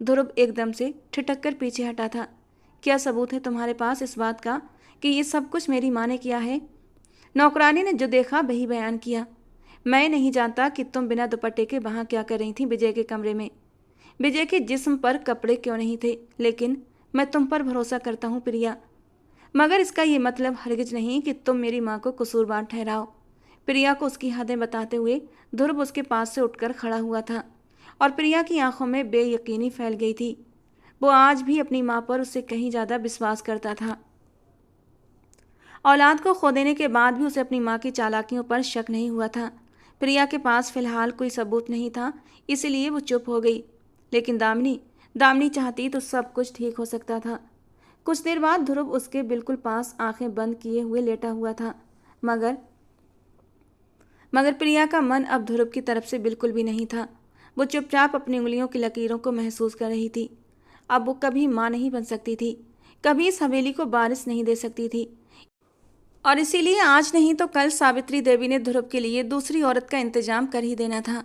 ध्रुव एकदम से ठिठक कर पीछे हटा था। क्या सबूत है तुम्हारे पास इस बात का कि ये सब कुछ मेरी माँ ने किया है? नौकरानी ने जो देखा वही बयान किया। मैं नहीं जानता कि तुम बिना दुपट्टे के वहाँ क्या कर रही थी विजय के कमरे में। विजय के जिस्म पर कपड़े क्यों नहीं थे, लेकिन मैं तुम पर भरोसा करता हूँ प्रिया। मगर इसका ये मतलब हरगिज नहीं कि तुम मेरी माँ को कसूरवार ठहराओ। प्रिया को उसकी हदें बताते हुए ध्रुव उसके पास से उठकर खड़ा हुआ था और प्रिया की आंखों में बेयकीनी फैल गई थी। वो आज भी अपनी माँ पर उससे कहीं ज़्यादा विश्वास करता था। औलाद को खो देने के बाद भी उसे अपनी माँ की चालाकियों पर शक नहीं हुआ था। प्रिया के पास फिलहाल कोई सबूत नहीं था, इसलिए वो चुप हो गई। लेकिन दामिनी चाहती तो सब कुछ ठीक हो सकता था। कुछ देर बाद ध्रुव उसके बिल्कुल पास आंखें बंद किए हुए लेटा हुआ था। मगर प्रिया का मन अब ध्रुव की तरफ से बिल्कुल भी नहीं था। वो चुपचाप अपनी उंगलियों की लकीरों को महसूस कर रही थी। अब वो कभी माँ नहीं बन सकती थी, कभी इस हवेली को वारिस नहीं दे सकती थी। और इसीलिए आज नहीं तो कल सावित्री देवी ने ध्रुव के लिए दूसरी औरत का इंतजाम कर ही देना था।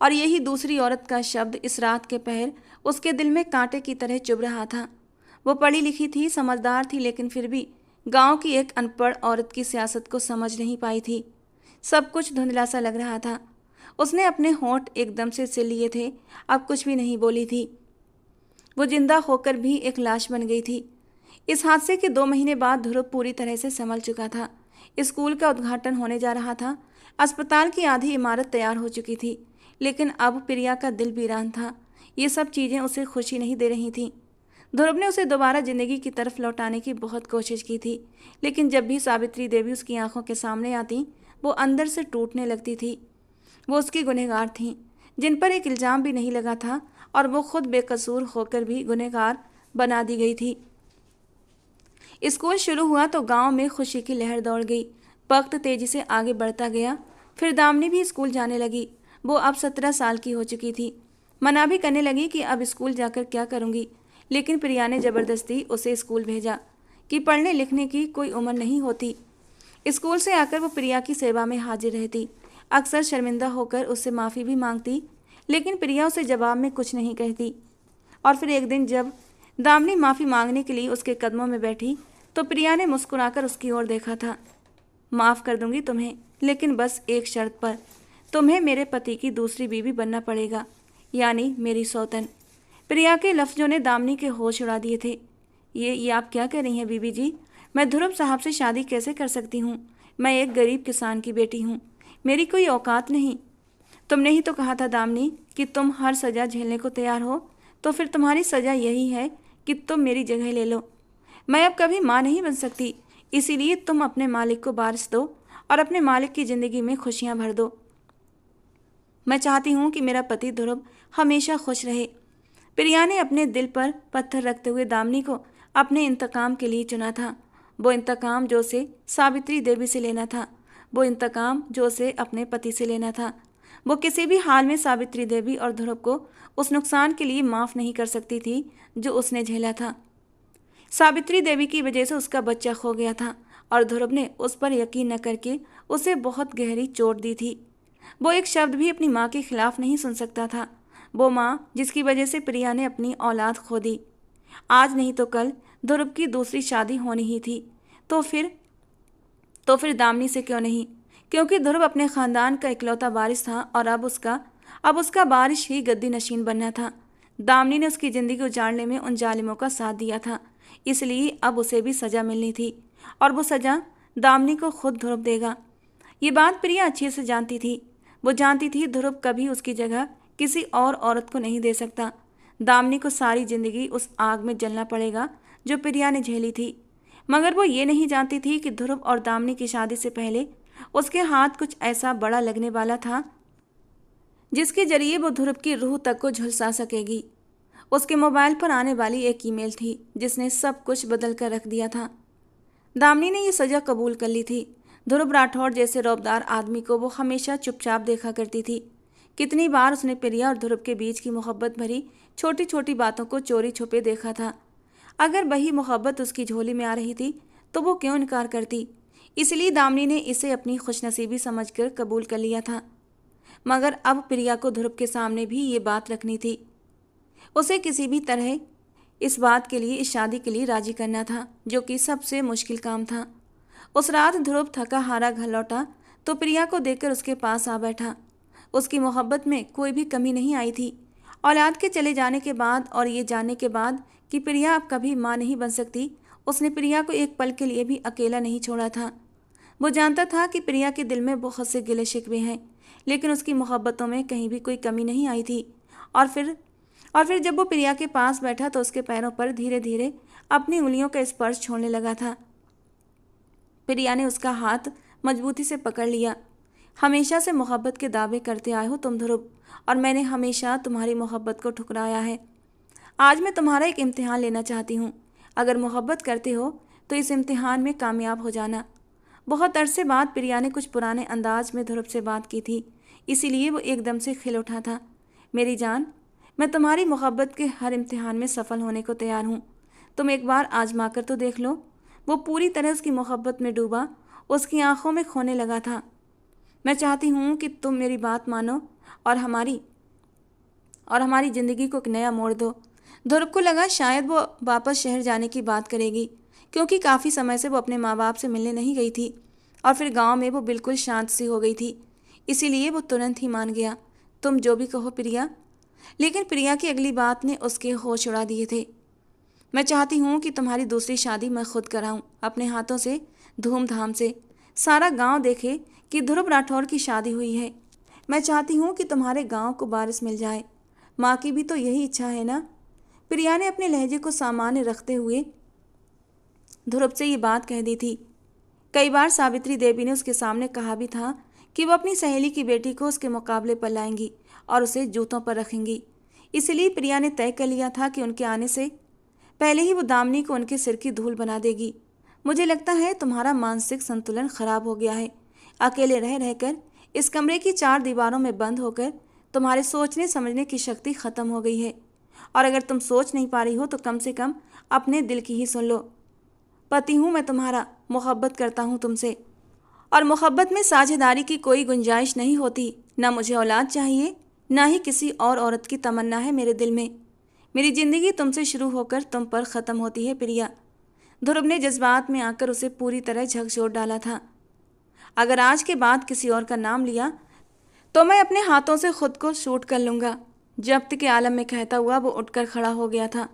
और यही दूसरी औरत का शब्द इस रात के पहर उसके दिल में कांटे की तरह चुभ रहा था। वो पढ़ी लिखी थी, समझदार थी, लेकिन फिर भी गांव की एक अनपढ़ औरत की सियासत को समझ नहीं पाई थी। सब कुछ धुंधला सा लग रहा था। उसने अपने होंठ एकदम से सिल लिए थे, अब कुछ भी नहीं बोली थी। वो जिंदा होकर भी एक लाश बन गई थी। इस हादसे के 2 महीने बाद ध्रुव पूरी तरह से संभल चुका था। स्कूल का उद्घाटन होने जा रहा था। अस्पताल की आधी इमारत तैयार हो चुकी थी, लेकिन अब प्रिया का दिल वीरान था। ये सब चीज़ें उसे खुशी नहीं दे रही थीं। ध्रुव ने उसे दोबारा जिंदगी की तरफ लौटाने की बहुत कोशिश की थी, लेकिन जब भी सावित्री देवी उसकी आंखों के सामने आती वो अंदर से टूटने लगती थी। वो उसकी गुनहगार थीं, जिन पर एक इल्ज़ाम भी नहीं लगा था, और वो खुद बेकसूर होकर भी गुनहगार बना दी गई थी। स्कूल शुरू हुआ तो गांव में खुशी की लहर दौड़ गई। वक्त तेजी से आगे बढ़ता गया। फिर दामिनी भी स्कूल जाने लगी। वो अब 17 साल की हो चुकी थी। मना भी करने लगी कि अब स्कूल जाकर क्या करूँगी, लेकिन प्रिया ने ज़बरदस्ती उसे स्कूल भेजा कि पढ़ने लिखने की कोई उम्र नहीं होती। स्कूल से आकर वो प्रिया की सेवा में हाजिर रहती। अक्सर शर्मिंदा होकर उससे माफ़ी भी मांगती, लेकिन प्रिया उसे जवाब में कुछ नहीं कहती। और फिर एक दिन जब दामिनी माफ़ी मांगने के लिए उसके कदमों में बैठी तो प्रिया ने मुस्कुराकर उसकी ओर देखा था। माफ़ कर दूंगी तुम्हें, लेकिन बस एक शर्त पर। तुम्हें मेरे पति की दूसरी बीवी बनना पड़ेगा, यानी मेरी सौतन। प्रिया के लफ्ज़ों ने दामिनी के होश उड़ा दिए थे। ये आप क्या कह रही हैं बीबी जी? मैं ध्रुव साहब से शादी कैसे कर सकती हूँ? मैं एक गरीब किसान की बेटी हूँ, मेरी कोई औकात नहीं। तुमने ही तो कहा था दामिनी कि तुम हर सज़ा झेलने को तैयार हो, तो फिर तुम्हारी सज़ा यही है कि तुम मेरी जगह ले लो। मैं अब कभी माँ नहीं बन सकती, इसीलिए तुम अपने मालिक को वारिस दो और अपने मालिक की ज़िंदगी में खुशियाँ भर दो। मैं चाहती हूँ कि मेरा पति ध्रुव हमेशा खुश रहे। प्रिया ने अपने दिल पर पत्थर रखते हुए दामिनी को अपने इंतकाम के लिए चुना था। वो इंतकाम जो उसे सावित्री देवी से लेना था, वो इंतकाम जो उसे अपने पति से लेना था। वो किसी भी हाल में सावित्री देवी और ध्रुव को उस नुकसान के लिए माफ़ नहीं कर सकती थी जो उसने झेला था। सावित्री देवी की वजह से उसका बच्चा खो गया था और ध्रुव ने उस पर यकीन न करके उसे बहुत गहरी चोट दी थी। वो एक शब्द भी अपनी माँ के खिलाफ नहीं सुन सकता था। वो माँ जिसकी वजह से प्रिया ने अपनी औलाद खो दी। आज नहीं तो कल ध्रुव की दूसरी शादी होनी ही थी। तो फिर दामिनी से क्यों नहीं? क्योंकि ध्रुव अपने ख़ानदान का इकलौता वारिस था और अब उसका वारिस ही गद्दी नशीन बनना था। दामिनी ने उसकी ज़िंदगी उजाड़ने में उन जालिमों का साथ दिया था, इसलिए अब उसे भी सज़ा मिलनी थी, और वो सज़ा दामिनी को खुद ध्रुव देगा। ये बात प्रिया अच्छे से जानती थी। वो जानती थी ध्रुव कभी उसकी जगह किसी और औरत को नहीं दे सकता। दामिनी को सारी ज़िंदगी उस आग में जलना पड़ेगा जो प्रिया ने झेली थी। मगर वो ये नहीं जानती थी कि ध्रुव और दामिनी की शादी से पहले उसके हाथ कुछ ऐसा बड़ा लगने वाला था जिसके जरिए वो ध्रुव की रूह तक को झुलसा सकेगी। उसके मोबाइल पर आने वाली एक ईमेल थी जिसने सब कुछ बदल कर रख दिया था। दामिनी ने ये सजा कबूल कर ली थी। ध्रुव राठौड़ जैसे रौबदार आदमी को वो हमेशा चुपचाप देखा करती थी। कितनी बार उसने प्रिया और ध्रुव के बीच की मोहब्बत भरी छोटी छोटी बातों को चोरी छुपे देखा था। अगर वही मोहब्बत उसकी झोली में आ रही थी तो वो क्यों इनकार करती। इसलिए दामिनी ने इसे अपनी खुशनसीबी समझकर कबूल कर लिया था। मगर अब प्रिया को ध्रुव के सामने भी ये बात रखनी थी। उसे किसी भी तरह इस बात के लिए, इस शादी के लिए राजी करना था, जो कि सबसे मुश्किल काम था। उस रात ध्रुव थका हारा घर लौटा तो प्रिया को देखकर उसके पास आ बैठा। उसकी मोहब्बत में कोई भी कमी नहीं आई थी। औलाद के चले जाने के बाद और ये जानने के बाद कि प्रिया अब कभी माँ नहीं बन सकती, उसने प्रिया को एक पल के लिए भी अकेला नहीं छोड़ा था। वो जानता था कि प्रिया के दिल में बहुत से गिले शिकवे हैं, लेकिन उसकी मोहब्बतों में कहीं भी कोई कमी नहीं आई थी। और फिर जब वो प्रिया के पास बैठा तो उसके पैरों पर धीरे धीरे अपनी उंगलियों का स्पर्श छोड़ने लगा था। प्रिया ने उसका हाथ मजबूती से पकड़ लिया। हमेशा से मोहब्बत के दावे करते आए हो तुम ध्रुव, और मैंने हमेशा तुम्हारी मोहब्बत को ठुकराया है। आज मैं तुम्हारा एक इम्तिहान लेना चाहती हूँ। अगर मोहब्बत करते हो तो इस इम्तिहान में कामयाब हो जाना। बहुत अरसे बाद प्रिया ने कुछ पुराने अंदाज में ध्रुव से बात की थी, इसीलिए वो एकदम से खिल उठा था। मेरी जान, मैं तुम्हारी मोहब्बत के हर इम्तिहान में सफल होने को तैयार हूँ। तुम एक बार आजमा कर तो देख लो। वो पूरी तरह उसकी मोहब्बत में डूबा, उसकी आंखों में खोने लगा था। मैं चाहती हूँ कि तुम मेरी बात मानो और हमारी ज़िंदगी को एक नया मोड़ दो। ध्रुव को लगा शायद वो वापस शहर जाने की बात करेगी, क्योंकि काफ़ी समय से वो अपने माँ बाप से मिलने नहीं गई थी और फिर गांव में वो बिल्कुल शांत सी हो गई थी। इसीलिए वो तुरंत ही मान गया, तुम जो भी कहो प्रिया। लेकिन प्रिया की अगली बात ने उसके होश उड़ा दिए थे। मैं चाहती हूँ कि तुम्हारी दूसरी शादी मैं खुद कराऊँ, अपने हाथों से, धूमधाम से। सारा गांव देखे कि ध्रुव राठौर की शादी हुई है। मैं चाहती हूँ कि तुम्हारे गांव को वारिस मिल जाए। माँ की भी तो यही इच्छा है ना। प्रिया ने अपने लहजे को सामान्य रखते हुए ध्रुव से ये बात कह दी थी। कई बार सावित्री देवी ने उसके सामने कहा भी था कि वो अपनी सहेली की बेटी को उसके मुकाबले पर लाएंगी और उसे जूतों पर रखेंगी। इसलिए प्रिया ने तय कर लिया था कि उनके आने से पहले ही वो दामिनी को उनके सिर की धूल बना देगी। मुझे लगता है तुम्हारा मानसिक संतुलन खराब हो गया है। अकेले रह रहकर इस कमरे की 4 दीवारों में बंद होकर तुम्हारे सोचने समझने की शक्ति खत्म हो गई है। और अगर तुम सोच नहीं पा रही हो तो कम से कम अपने दिल की ही सुन लो। पति हूँ मैं तुम्हारा, मोहब्बत करता हूँ तुमसे, और मोहब्बत में साझेदारी की कोई गुंजाइश नहीं होती। ना मुझे औलाद चाहिए, ना ही किसी और औरत की तमन्ना है मेरे दिल में। मेरी जिंदगी तुमसे शुरू होकर तुम पर ख़त्म होती है प्रिया। ध्रुव ने जज्बात में आकर उसे पूरी तरह झकझोर डाला था। अगर आज के बाद किसी और का नाम लिया तो मैं अपने हाथों से खुद को शूट कर लूँगा। जब्त के आलम में कहता हुआ वो उठकर खड़ा हो गया था।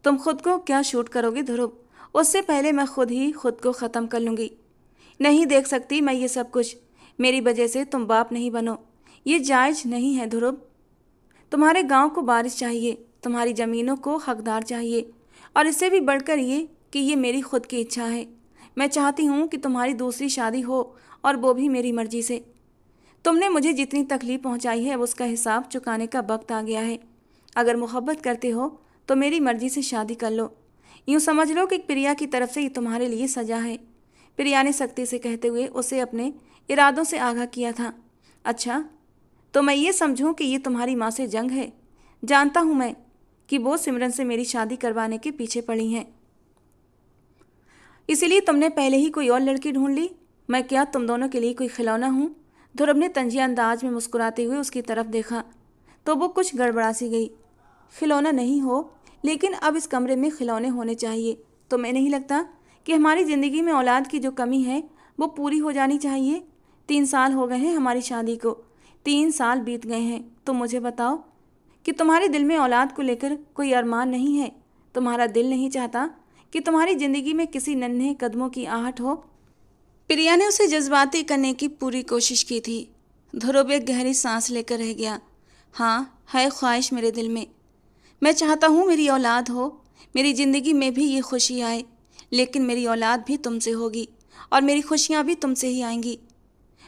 तुम खुद को क्या शूट करोगे ध्रुव? उससे पहले मैं खुद ही खुद को ख़त्म कर लूँगी। नहीं देख सकती मैं ये सब कुछ। मेरी वजह से तुम बाप नहीं बनो, ये जायज़ नहीं है ध्रुव। तुम्हारे गांव को बारिश चाहिए, तुम्हारी ज़मीनों को हकदार चाहिए, और इससे भी बढ़कर ये कि ये मेरी खुद की इच्छा है। मैं चाहती हूँ कि तुम्हारी दूसरी शादी हो, और वो भी मेरी मर्जी से। तुमने मुझे जितनी तकलीफ़ पहुँचाई है अब उसका हिसाब चुकाने का वक्त आ गया है। अगर मोहब्बत करते हो तो मेरी मर्जी से शादी कर लो। यूँ समझ लो कि प्रिया की तरफ से ये तुम्हारे लिए सज़ा है। प्रिया ने सख्ती से कहते हुए उसे अपने इरादों से आगाह किया था। अच्छा, तो मैं ये समझूं कि ये तुम्हारी माँ से जंग है? जानता हूँ मैं कि वो सिमरन से मेरी शादी करवाने के पीछे पड़ी हैं, इसीलिए तुमने पहले ही कोई और लड़की ढूंढ ली। मैं क्या तुम दोनों के लिए कोई खिलौना हूँ? ध्रुव ने तंजिया अंदाज में मुस्कुराते हुए उसकी तरफ देखा तो वो कुछ गड़बड़ा सी गई। खिलौना नहीं हो, लेकिन अब इस कमरे में खिलौने होने चाहिए। तो मैं नहीं लगता कि हमारी ज़िंदगी में औलाद की जो कमी है वो पूरी हो जानी चाहिए। 3 साल हो गए हैं हमारी शादी को, 3 साल बीत गए हैं। तो मुझे बताओ कि तुम्हारे दिल में औलाद को लेकर कोई अरमान नहीं है? तुम्हारा दिल नहीं चाहता कि तुम्हारी ज़िंदगी में किसी नन्हे कदमों की आहट हो? प्रिया ने उसे जज्बाती करने की पूरी कोशिश की थी। ध्रुव एक गहरी सांस लेकर रह गया। हाँ, है ख्वाहिश मेरे दिल में। मैं चाहता हूँ मेरी औलाद हो, मेरी ज़िंदगी में भी ये खुशी आए, लेकिन मेरी औलाद भी तुमसे होगी और मेरी खुशियाँ भी तुमसे ही आएंगी।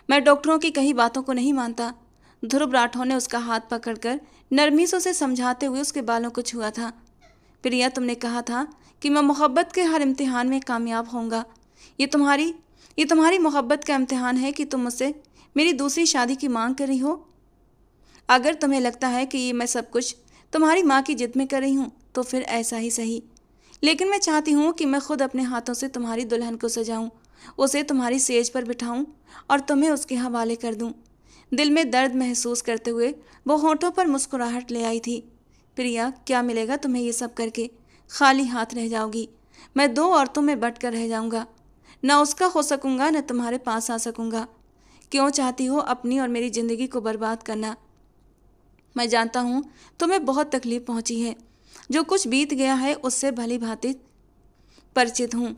मैं डॉक्टरों की कही बातों को नहीं मानता। ध्रुव राठौर ने उसका हाथ पकड़कर नरमी से उसे समझाते हुए उसके बालों को छुआ था। प्रिया, तुमने कहा था कि मैं मोहब्बत के हर इम्तिहान में कामयाब होऊंगा। ये तुम्हारी मोहब्बत का इम्तिहान है कि तुम मुझसे मेरी दूसरी शादी की मांग कर रही हो। अगर तुम्हें लगता है कि ये मैं सब कुछ तुम्हारी माँ की जिद में कर रही हूँ तो फिर ऐसा ही सही, लेकिन मैं चाहती हूँ कि मैं खुद अपने हाथों से तुम्हारी दुल्हन को सजाऊँ, उसे तुम्हारी सेज पर बिठाऊँ और तुम्हें उसके हवाले कर दूँ। दिल में दर्द महसूस करते हुए वो होठों पर मुस्कुराहट ले आई थी। प्रिया, क्या मिलेगा तुम्हें ये सब करके? खाली हाथ रह जाओगी। मैं दो औरतों में बट कर रह जाऊँगा, न उसका हो सकूँगा न तुम्हारे पास आ सकूँगा। क्यों चाहती हो अपनी और मेरी ज़िंदगी को बर्बाद करना? मैं जानता हूँ तुम्हें बहुत तकलीफ पहुँची है। जो कुछ बीत गया है उससे भली भांति परिचित हूँ।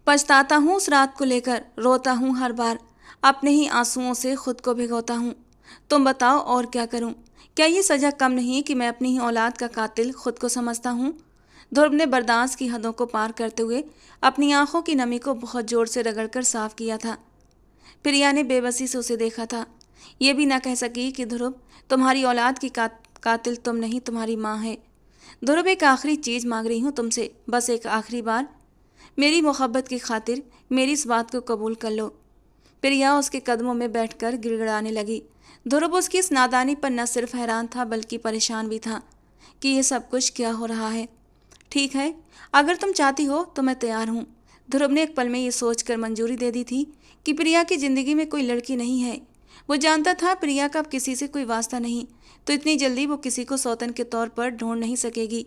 पछताता हूँ उस रात को लेकर, रोता हूँ हर बार, अपने ही आंसुओं से खुद को भिगोता हूँ। तुम बताओ और क्या करूँ? क्या ये सज़ा कम नहीं कि मैं अपनी ही औलाद का कातिल खुद को समझता हूँ? ध्रुव ने बर्दाश्त की हदों को पार करते हुए अपनी आंखों की नमी को बहुत जोर से रगड़कर साफ किया था। प्रिया ने बेबसी से उसे देखा था। ये भी ना कह सकी कि ध्रुव, तुम्हारी औलाद की कातिल तुम नहीं, तुम्हारी माँ है। ध्रुव, एक आखिरी चीज़ मांग रही हूँ तुमसे, बस एक आखिरी बार। मेरी मोहब्बत की खातिर मेरी इस बात को कबूल कर लो। प्रिया उसके कदमों में बैठकर गिड़गिड़ाने लगी। ध्रुव उसकी इस नादानी पर न सिर्फ हैरान था बल्कि परेशान भी था कि ये सब कुछ क्या हो रहा है। ठीक है, अगर तुम चाहती हो तो मैं तैयार हूँ। ध्रुव ने एक पल में ये सोचकर मंजूरी दे दी थी कि प्रिया की ज़िंदगी में कोई लड़की नहीं है। वो जानता था प्रिया का अब किसी से कोई वास्ता नहीं, तो इतनी जल्दी वो किसी को सौतन के तौर पर ढूंढ नहीं सकेगी।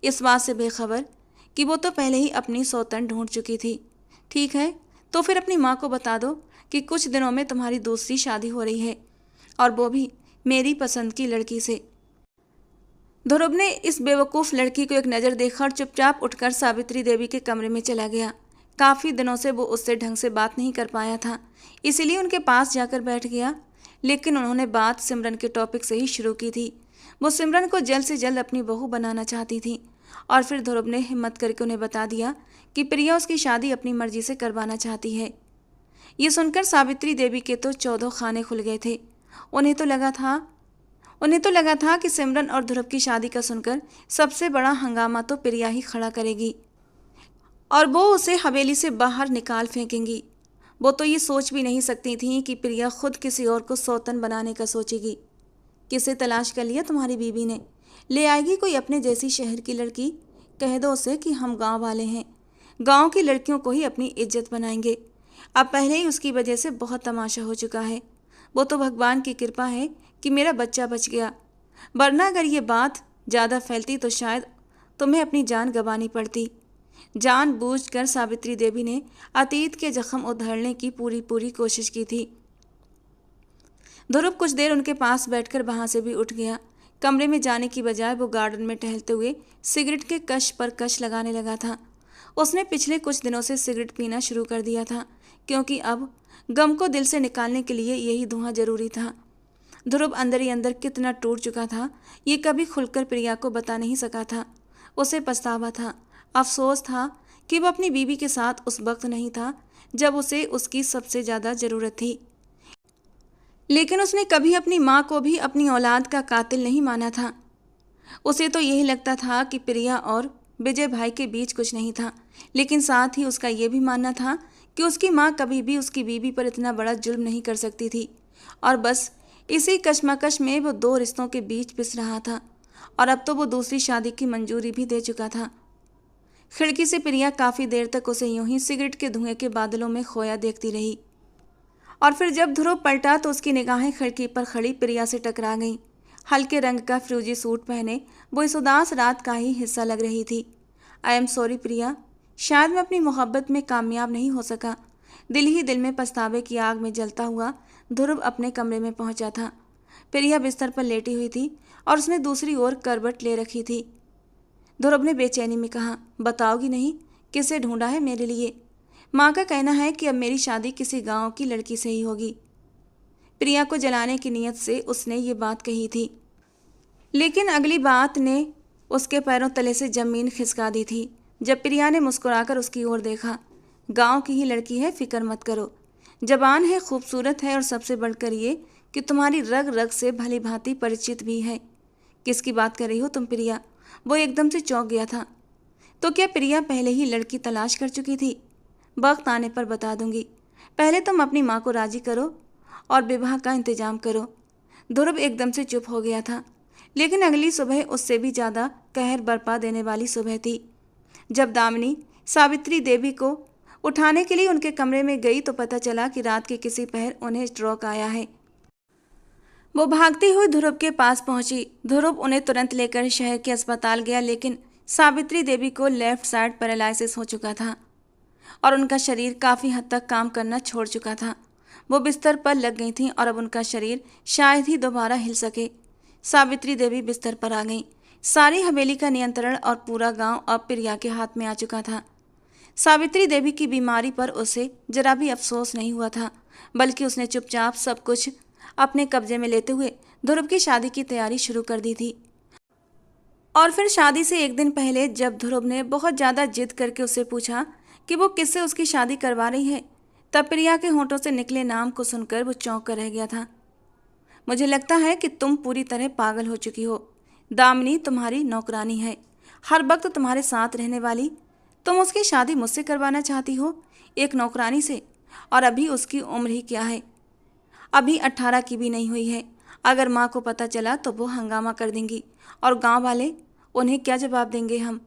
इस बात से बेखबर कि वो तो पहले ही अपनी सौतन ढूंढ चुकी थी। ठीक है, तो फिर अपनी माँ को बता दो कि कुछ दिनों में तुम्हारी दूसरी शादी हो रही है, और वो भी मेरी पसंद की लड़की से। ध्रुव ने इस बेवकूफ़ लड़की को एक नज़र देखकर चुपचाप उठकर सावित्री देवी के कमरे में चला गया। काफ़ी दिनों से वो उससे ढंग से बात नहीं कर पाया था, इसीलिए उनके पास जाकर बैठ गया। लेकिन उन्होंने बात सिमरन के टॉपिक से ही शुरू की थी। वो सिमरन को जल्द से जल्द अपनी बहू बनाना चाहती थी, और फिर ध्रुव ने हिम्मत करके उन्हें बता दिया कि प्रिया उसकी शादी अपनी मर्जी से करवाना चाहती है। ये सुनकर सावित्री देवी के तो 14 खाने खुल गए थे। उन्हें तो लगा था कि सिमरन और ध्रुव की शादी का सुनकर सबसे बड़ा हंगामा तो प्रिया ही खड़ा करेगी और वो उसे हवेली से बाहर निकाल फेंकेंगी। वो तो ये सोच भी नहीं सकती थी कि प्रिया खुद किसी और को सौतन बनाने का सोचेगी। किसे तलाश कर लिया तुम्हारी बीबी ने? ले आएगी कोई अपने जैसी शहर की लड़की। कह दो उसे कि हम गांव वाले हैं, गांव की लड़कियों को ही अपनी इज्जत बनाएंगे। अब पहले ही उसकी वजह से बहुत तमाशा हो चुका है। वो तो भगवान की कृपा है कि मेरा बच्चा बच गया, वरना अगर ये बात ज़्यादा फैलती तो शायद तुम्हें अपनी जान गंवानी पड़ती। जानबूझकर सावित्री देवी ने अतीत के जख्म उधेड़ने की पूरी कोशिश की थी। ध्रुव कुछ देर उनके पास बैठकर वहाँ से भी उठ गया। कमरे में जाने की बजाय वो गार्डन में टहलते हुए सिगरेट के कश पर कश लगाने लगा था। उसने पिछले कुछ दिनों से सिगरेट पीना शुरू कर दिया था, क्योंकि अब गम को दिल से निकालने के लिए यही धुआं जरूरी था। ध्रुव अंदर ही अंदर कितना टूट चुका था, ये कभी खुलकर प्रिया को बता नहीं सका था। उसे पछतावा था, अफसोस था कि वो अपनी बीवी के साथ उस वक्त नहीं था जब उसे उसकी सबसे ज़्यादा ज़रूरत थी। लेकिन उसने कभी अपनी माँ को भी अपनी औलाद का कातिल नहीं माना था। उसे तो यही लगता था कि प्रिया और विजय भाई के बीच कुछ नहीं था, लेकिन साथ ही उसका ये भी मानना था कि उसकी माँ कभी भी उसकी बीवी पर इतना बड़ा जुल्म नहीं कर सकती थी। और बस इसी कशमकश में वो दो रिश्तों के बीच पिस रहा था, और अब तो वो दूसरी शादी की मंजूरी भी दे चुका था। खिड़की से प्रिया काफ़ी देर तक उसे यूं ही सिगरेट के धुएं के बादलों में खोया देखती रही, और फिर जब ध्रुव पलटा तो उसकी निगाहें खिड़की पर खड़ी प्रिया से टकरा गईं। हल्के रंग का फ्यूजी सूट पहने वो इस उदास रात का ही हिस्सा लग रही थी। आई एम सॉरी प्रिया, शायद मैं अपनी मोहब्बत में कामयाब नहीं हो सका। दिल ही दिल में पछतावे की आग में जलता हुआ ध्रुव अपने कमरे में पहुंचा था। प्रिया बिस्तर पर लेटी हुई थी और उसने दूसरी ओर करवट ले रखी थी। ध्रुव ने बेचैनी में कहा, बताओगी नहीं किसे ढूंढा है मेरे लिए? माँ का कहना है कि अब मेरी शादी किसी गांव की लड़की से ही होगी। प्रिया को जलाने की नीयत से उसने ये बात कही थी, लेकिन अगली बात ने उसके पैरों तले से जमीन खिसका दी थी जब प्रिया ने मुस्कुराकर उसकी ओर देखा। गांव की ही लड़की है, फिक्र मत करो। जबान है, खूबसूरत है और सबसे बढ़कर ये कि तुम्हारी रग रग से भली भांति परिचित भी है। किसकी बात कर रही हो तुम प्रिया? वो एकदम से चौंक गया था। तो क्या प्रिया पहले ही लड़की तलाश कर चुकी थी? वक्त आने पर बता दूंगी। पहले तुम अपनी माँ को राजी करो और विवाह का इंतजाम करो। ध्रुव एकदम से चुप हो गया था, लेकिन अगली सुबह उससे भी ज़्यादा कहर बरपा देने वाली सुबह थी। जब दामिनी सावित्री देवी को उठाने के लिए उनके कमरे में गई तो पता चला कि रात के किसी पहर उन्हें स्ट्रोक आया है। वो भागती हुई ध्रुव के पास पहुंची। ध्रुव उन्हें तुरंत लेकर शहर के अस्पताल गया, लेकिन सावित्री देवी को लेफ्ट साइड पैरालिसिस हो चुका था और उनका शरीर काफ़ी हद तक काम करना छोड़ चुका था। वो बिस्तर पर लग गई थीं और अब उनका शरीर शायद ही दोबारा हिल सके। सावित्री देवी बिस्तर पर आ गईं। सारी हवेली का नियंत्रण और पूरा गांव अब प्रिया के हाथ में आ चुका था। सावित्री देवी की बीमारी पर उसे जरा भी अफसोस नहीं हुआ था, बल्कि उसने चुपचाप सब कुछ अपने कब्जे में लेते हुए ध्रुव की शादी की तैयारी शुरू कर दी थी। और फिर शादी से एक दिन पहले जब ध्रुव ने बहुत ज़्यादा जिद करके उससे पूछा कि वो किससे उसकी शादी करवा रही है, तब प्रिया के होंठों से निकले नाम को सुनकर वो चौंक कर रह गया था। मुझे लगता है कि तुम पूरी तरह पागल हो चुकी हो। दामिनी तुम्हारी नौकरानी है, हर वक्त तुम्हारे साथ रहने वाली। तुम उसकी शादी मुझसे करवाना चाहती हो, एक नौकरानी से? और अभी उसकी उम्र ही क्या है, अभी 18 की भी नहीं हुई है। अगर माँ को पता चला तो वो हंगामा कर देंगी, और गांव वाले, उन्हें क्या जवाब देंगे हम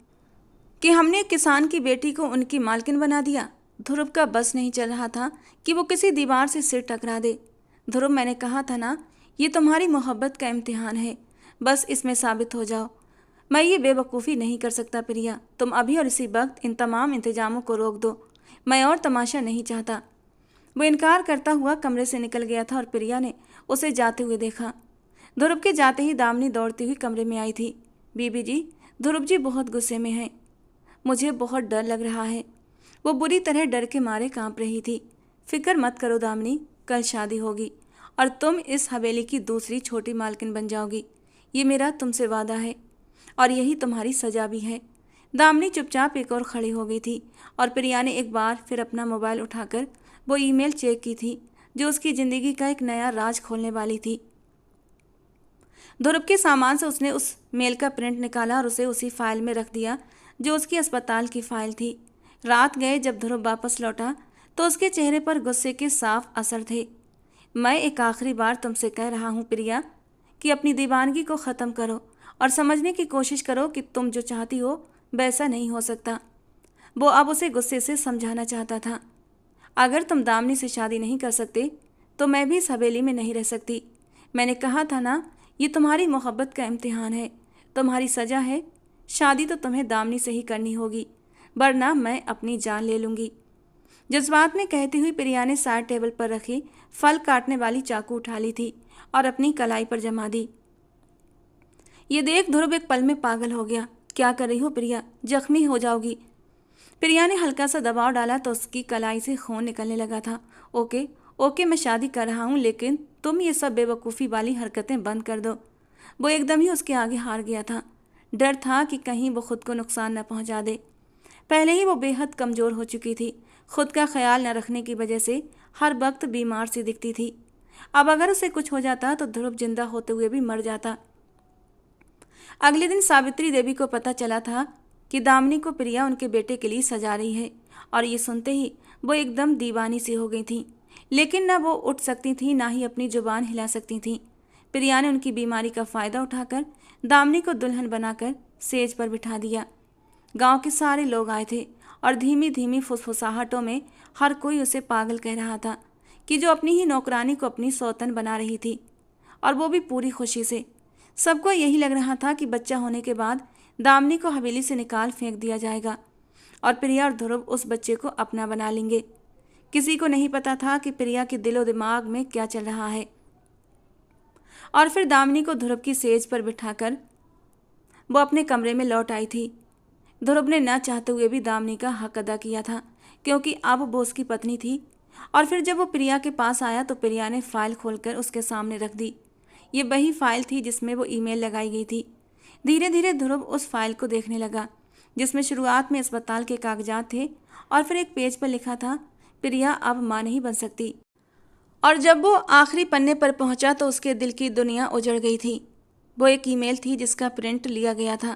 कि हमने किसान की बेटी को उनकी मालकिन बना दिया। ध्रुव का बस नहीं चल रहा था कि वो किसी दीवार से सिर टकरा दे। ध्रुव, मैंने कहा था ना, ये तुम्हारी मोहब्बत का इम्तिहान है, बस इसमें साबित हो जाओ। मैं ये बेवकूफ़ी नहीं कर सकता प्रिया। तुम अभी और इसी वक्त इन तमाम इंतजामों को रोक दो। मैं और तमाशा नहीं चाहता। वो इनकार करता हुआ कमरे से निकल गया था और प्रिया ने उसे जाते हुए देखा। ध्रुव के जाते ही दामिनी दौड़ती हुई कमरे में आई थी। बीबी जी, ध्रुव जी बहुत गुस्से में हैं। मुझे बहुत डर लग रहा है। वो बुरी तरह डर के मारे कांप रही थी। फिक्र मत करो दामिनी, कल शादी होगी और तुम इस हवेली की दूसरी छोटी मालकिन बन जाओगी। ये मेरा तुमसे वादा है और यही तुम्हारी सजा भी है। दामिनी चुपचाप एक और खड़ी हो गई थी और प्रिया ने एक बार फिर अपना मोबाइल उठाकर वो ईमेल चेक की थी जो उसकी ज़िंदगी का एक नया राज खोलने वाली थी। ध्रुव के सामान से उसने उस मेल का प्रिंट निकाला और उसे उसी फाइल में रख दिया जो उसकी अस्पताल की फाइल थी। रात गए जब ध्रुव वापस लौटा तो उसके चेहरे पर गुस्से के साफ असर थे। मैं एक आखिरी बार तुमसे कह रहा हूँ प्रिया कि अपनी दीवानगी को ख़त्म करो और समझने की कोशिश करो कि तुम जो चाहती हो वैसा नहीं हो सकता। वो अब उसे गुस्से से समझाना चाहता था। अगर तुम दामिनी से शादी नहीं कर सकते तो मैं भी इस हवेली में नहीं रह सकती। मैंने कहा था ना, ये तुम्हारी मोहब्बत का इम्तिहान है, तुम्हारी सज़ा है। शादी तो तुम्हें दामिनी से ही करनी होगी, वरना मैं अपनी जान ले लूँगी। जज्बात में कहती हुई प्रिया ने साइड टेबल पर रखी फल काटने वाली चाकू उठा ली थी और अपनी कलाई पर जमा दी। ये देख ध्रुव एक पल में पागल हो गया। क्या कर रही हो प्रिया, जख्मी हो जाओगी। प्रिया ने हल्का सा दबाव डाला तो उसकी कलाई से खून निकलने लगा था। ओके ओके, मैं शादी कर रहा हूँ, लेकिन तुम ये सब बेवकूफ़ी वाली हरकतें बंद कर दो। वो एकदम ही उसके आगे हार गया था। डर था कि कहीं वो खुद को नुकसान न पहुँचा दे। पहले ही वो बेहद कमज़ोर हो चुकी थी। खुद का ख्याल न रखने की वजह से हर वक्त बीमार सी दिखती थी। अब अगर उसे कुछ हो जाता तो ध्रुव जिंदा होते हुए भी मर जाता। अगले दिन सावित्री देवी को पता चला था कि दामिनी को प्रिया उनके बेटे के लिए सजा रही है, और ये सुनते ही वो एकदम दीवानी सी हो गई थी। लेकिन न वो उठ सकती थी, ना ही अपनी जुबान हिला सकती थी। प्रिया ने उनकी बीमारी का फ़ायदा उठाकर दामिनी को दुल्हन बनाकर सेज पर बिठा दिया। गांव के सारे लोग आए थे और धीमी धीमी फुसफुसाहटों में हर कोई उसे पागल कह रहा था कि जो अपनी ही नौकरानी को अपनी सौतन बना रही थी, और वो भी पूरी खुशी से। सबको यही लग रहा था कि बच्चा होने के बाद दामिनी को हवेली से निकाल फेंक दिया जाएगा और प्रिया और ध्रुव उस बच्चे को अपना बना लेंगे। किसी को नहीं पता था कि प्रिया के दिलो दिमाग में क्या चल रहा है। और फिर दामिनी को ध्रुव की सेज पर बिठाकर वो अपने कमरे में लौट आई थी। ध्रुव ने न चाहते हुए भी दामिनी का हक अदा किया था, क्योंकि अब वो उसकी पत्नी थी। और फिर जब वो प्रिया के पास आया तो प्रिया ने फाइल खोलकर उसके सामने रख दी। ये वही फाइल थी जिसमें वो ईमेल लगाई गई थी। धीरे धीरे ध्रुव उस फाइल को देखने लगा जिसमें शुरुआत में अस्पताल के कागजात थे और फिर एक पेज पर लिखा था, प्रिया अब मां नहीं बन सकती। और जब वो आखिरी पन्ने पर पहुंचा तो उसके दिल की दुनिया उजड़ गई थी। वो एक ईमेल थी जिसका प्रिंट लिया गया था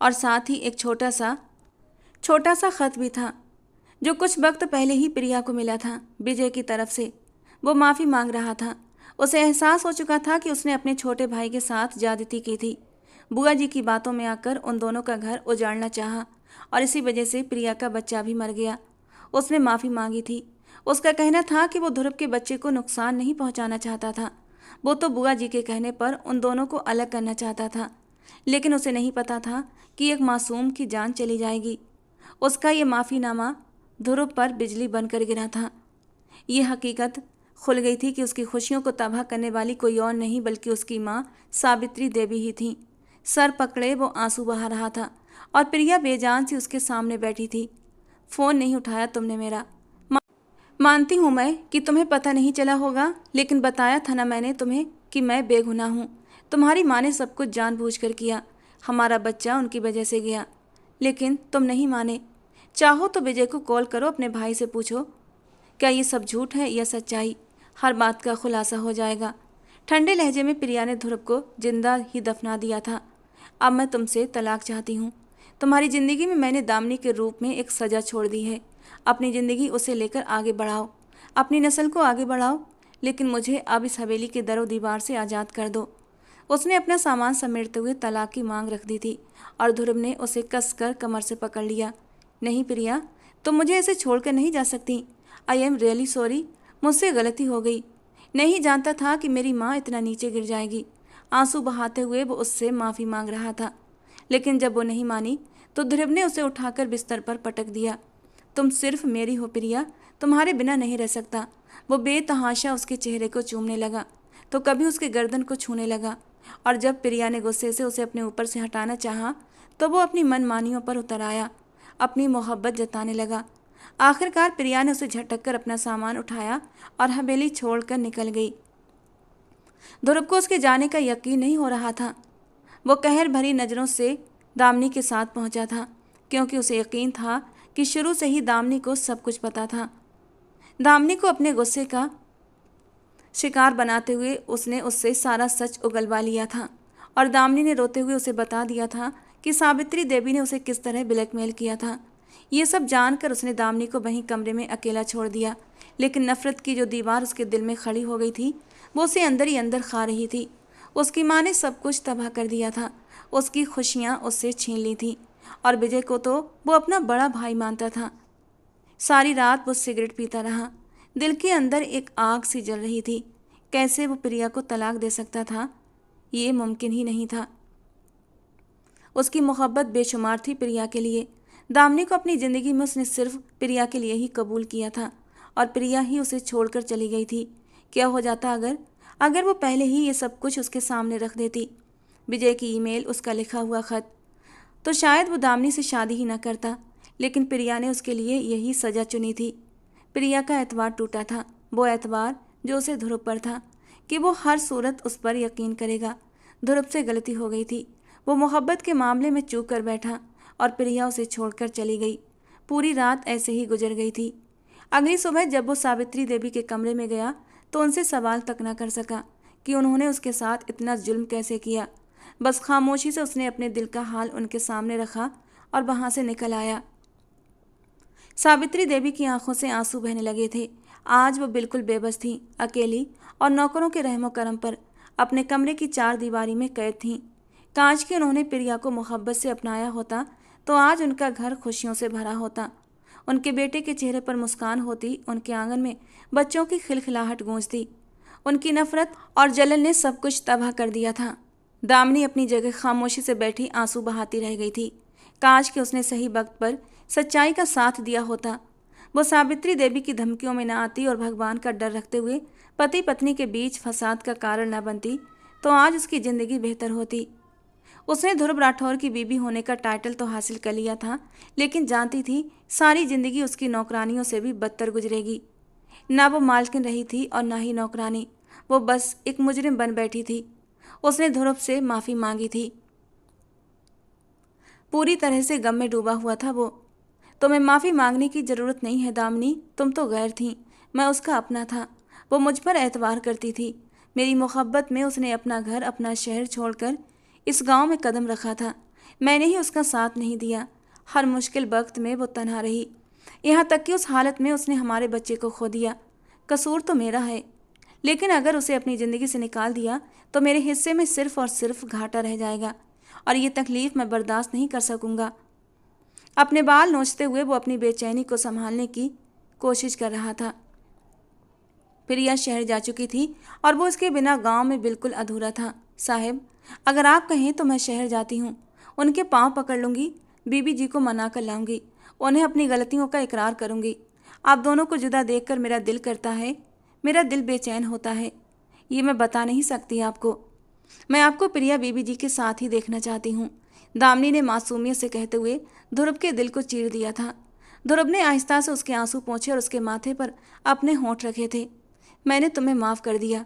और साथ ही एक छोटा सा खत भी था जो कुछ वक्त पहले ही प्रिया को मिला था विजय की तरफ से। वो माफ़ी मांग रहा था। उसे एहसास हो चुका था कि उसने अपने छोटे भाई के साथ ज्यादती की थी। बुआ जी की बातों में आकर उन दोनों का घर उजाड़ना चाहा और इसी वजह से प्रिया का बच्चा भी मर गया। उसने माफ़ी मांगी थी। उसका कहना था कि वो ध्रुव के बच्चे को नुकसान नहीं पहुंचाना चाहता था। वो तो बुआ जी के कहने पर उन दोनों को अलग करना चाहता था, लेकिन उसे नहीं पता था कि एक मासूम की जान चली जाएगी। उसका ये माफ़ीनामा ध्रुव पर बिजली बनकर गिरा था। ये हकीकत खुल गई थी कि उसकी खुशियों को तबाह करने वाली कोई और नहीं बल्कि उसकी माँ सावित्री देवी ही थी। सर पकड़े वो आंसू बहा रहा था और प्रिया बेजान सी उसके सामने बैठी थी। फ़ोन नहीं उठाया तुमने मेरा। मानती हूँ मैं कि तुम्हें पता नहीं चला होगा, लेकिन बताया था ना मैंने तुम्हें कि मैं बेगुनाह हूँ। तुम्हारी माँ ने सब कुछ जानबूझकर किया। हमारा बच्चा उनकी वजह से गया, लेकिन तुम नहीं माने। चाहो तो विजय को कॉल करो, अपने भाई से पूछो क्या ये सब झूठ है या सच्चाई। हर बात का खुलासा हो जाएगा। ठंडे लहजे में प्रिया ने ध्रुव को जिंदा ही दफना दिया था। अब मैं तुमसे तलाक चाहती हूँ। तुम्हारी ज़िंदगी में मैंने दामिनी के रूप में एक सज़ा छोड़ दी है। अपनी ज़िंदगी उसे लेकर आगे बढ़ाओ, अपनी नस्ल को आगे बढ़ाओ, लेकिन मुझे अब इस हवेली के दरो दीवार से आज़ाद कर दो। उसने अपना सामान समेटते हुए तलाक की मांग रख दी थी और ध्रुव ने उसे कसकर कमर से पकड़ लिया। नहीं प्रिया, तुम मुझे ऐसे छोड़कर नहीं जा सकती। आई एम रियली सॉरी, मुझसे गलती हो गई। नहीं जानता था कि मेरी माँ इतना नीचे गिर जाएगी। आंसू बहाते हुए वो उससे माफ़ी मांग रहा था, लेकिन जब वो नहीं मानी तो ध्रुव ने उसे उठाकर बिस्तर पर पटक दिया। तुम सिर्फ मेरी हो प्रिया, तुम्हारे बिना नहीं रह सकता। वो बेतहाशा उसके चेहरे को चूमने लगा तो कभी उसके गर्दन को छूने लगा, और जब प्रिया ने गुस्से से उसे अपने ऊपर से हटाना चाहा तो वो अपनी मनमानियों पर उतर आया, अपनी मोहब्बत जताने लगा। आखिरकार प्रिया ने उसे झटक कर अपना सामान उठाया और हवेली छोड़कर निकल गई। ध्रुव को उसके जाने का यकीन नहीं हो रहा था। वो कहर भरी नज़रों से दामिनी के साथ पहुंचा था, क्योंकि उसे यकीन था कि शुरू से ही दामिनी को सब कुछ पता था। दामिनी को अपने गुस्से का शिकार बनाते हुए उसने उससे सारा सच उगलवा लिया था, और दामिनी ने रोते हुए उसे बता दिया था कि सावित्री देवी ने उसे किस तरह ब्लैकमेल किया था। ये सब जानकर उसने दामिनी को वहीं कमरे में अकेला छोड़ दिया, लेकिन नफरत की जो दीवार उसके दिल में खड़ी हो गई थी वो उसे अंदर ही अंदर खा रही थी। उसकी माँ ने सब कुछ तबाह कर दिया था, उसकी खुशियाँ उससे छीन ली थी, और विजय को तो वो अपना बड़ा भाई मानता था। सारी रात वो सिगरेट पीता रहा। दिल के अंदर एक आग सी जल रही थी। कैसे वो प्रिया को तलाक दे सकता था? ये मुमकिन ही नहीं था। उसकी मोहब्बत बेशुमार थी प्रिया के लिए। दामिनी को अपनी ज़िंदगी में उसने सिर्फ प्रिया के लिए ही कबूल किया था, और प्रिया ही उसे छोड़कर चली गई थी। क्या हो जाता अगर वो पहले ही ये सब कुछ उसके सामने रख देती? विजय की ईमेल, उसका लिखा हुआ खत, तो शायद वो दामिनी से शादी ही न करता। लेकिन प्रिया ने उसके लिए यही सज़ा चुनी थी। प्रिया का एतबार टूटा था, वो एतबार जो उसे ध्रुव पर था कि वो हर सूरत उस पर यकीन करेगा। ध्रुव से गलती हो गई थी। वो मोहब्बत के मामले में चूक कर बैठा और प्रिया उसे छोड़कर चली गई। पूरी रात ऐसे ही गुजर गई थी। अगली सुबह जब वो सावित्री देवी के कमरे में गया तो उनसे सवाल तक न कर सका कि उन्होंने उसके साथ इतना जुल्म कैसे किया। बस खामोशी से उसने अपने दिल का हाल उनके सामने रखा और वहाँ से निकल आया। सावित्री देवी की आंखों से आंसू बहने लगे थे। आज वो बिल्कुल बेबस थीं, अकेली और नौकरों के रहमो करम पर अपने कमरे की चार दीवारी में कैद थीं। काश कि उन्होंने प्रिया को मोहब्बत से अपनाया होता तो आज उनका घर खुशियों से भरा होता। उनके बेटे के चेहरे पर मुस्कान होती, उनके आंगन में बच्चों की खिलखिलाहट गूंजती। उनकी नफरत और जलन ने सब कुछ तबाह कर दिया था। दामिनी अपनी जगह खामोशी से बैठी आंसू बहाती रह गई थी। काश कि उसने सही वक्त पर सच्चाई का साथ दिया होता। वो सावित्री देवी की धमकियों में न आती और भगवान का डर रखते हुए पति पत्नी के बीच फसाद का कारण न बनती तो आज उसकी ज़िंदगी बेहतर होती। उसने ध्रुव राठौर की बीबी होने का टाइटल तो हासिल कर लिया था, लेकिन जानती थी सारी ज़िंदगी उसकी नौकरानियों से भी बदतर गुजरेगी। ना वो मालकिन रही थी और ना ही नौकरानी, वो बस एक मुजरिम बन बैठी थी। उसने ध्रुव से माफ़ी मांगी थी। पूरी तरह से गम में डूबा हुआ था वो। तुम्हें माफ़ी मांगने की ज़रूरत नहीं है दामिनी, तुम तो गैर थीं, मैं उसका अपना था। वो मुझ पर एतबार करती थी। मेरी मोहब्बत में उसने अपना घर, अपना शहर छोड़कर इस गांव में कदम रखा था। मैंने ही उसका साथ नहीं दिया। हर मुश्किल वक्त में वो तन्हा रही। यहाँ तक कि उस हालत में उसने हमारे बच्चे को खो दिया। कसूर तो मेरा है, लेकिन अगर उसे अपनी ज़िंदगी से निकाल दिया तो मेरे हिस्से में सिर्फ और सिर्फ घाटा रह जाएगा और ये तकलीफ़ मैं बर्दाश्त नहीं कर सकूँगा। अपने बाल नोचते हुए वो अपनी बेचैनी को संभालने की कोशिश कर रहा था। प्रिया शहर जा चुकी थी और वो उसके बिना गांव में बिल्कुल अधूरा था। साहब, अगर आप कहें तो मैं शहर जाती हूँ। उनके पांव पकड़ लूँगी, बीबी जी को मना कर लाऊंगी, उन्हें अपनी गलतियों का इकरार करूँगी। आप दोनों को जुदा देखकर मेरा दिल करता है, मेरा दिल बेचैन होता है। ये मैं बता नहीं सकती आपको। मैं आपको प्रिया बीबी जी के साथ ही देखना चाहती हूँ, दामिनी ने मासूमियत से कहते हुए ध्रुव के दिल को चीर दिया था। ध्रुव ने आहिस्ता से उसके आंसू पोंछे और उसके माथे पर अपने होंठ रखे थे। मैंने तुम्हें माफ़ कर दिया,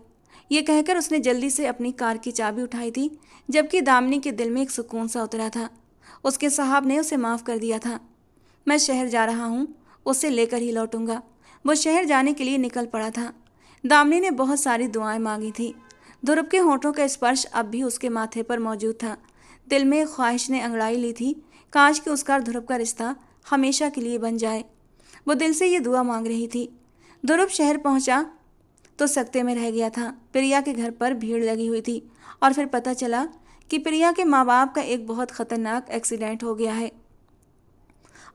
ये कहकर उसने जल्दी से अपनी कार की चाबी उठाई थी, जबकि दामिनी के दिल में एक सुकून सा उतरा था। उसके साहब ने उसे माफ़ कर दिया था। मैं शहर जा रहा हूँ, उसे लेकर ही लौटूंगा। वो शहर जाने के लिए निकल पड़ा था। दामिनी ने बहुत सारी दुआएं मांगी थी। ध्रुव के होठों का स्पर्श अब भी उसके माथे पर मौजूद था। दिल में एक ख्वाहिश ने अंगड़ाई ली थी, काश कि उसका ध्रुव का रिश्ता हमेशा के लिए बन जाए। वो दिल से ये दुआ मांग रही थी। ध्रुव शहर पहुंचा तो सकते में रह गया था। प्रिया के घर पर भीड़ लगी हुई थी और फिर पता चला कि प्रिया के माँ बाप का एक बहुत खतरनाक एक्सीडेंट हो गया है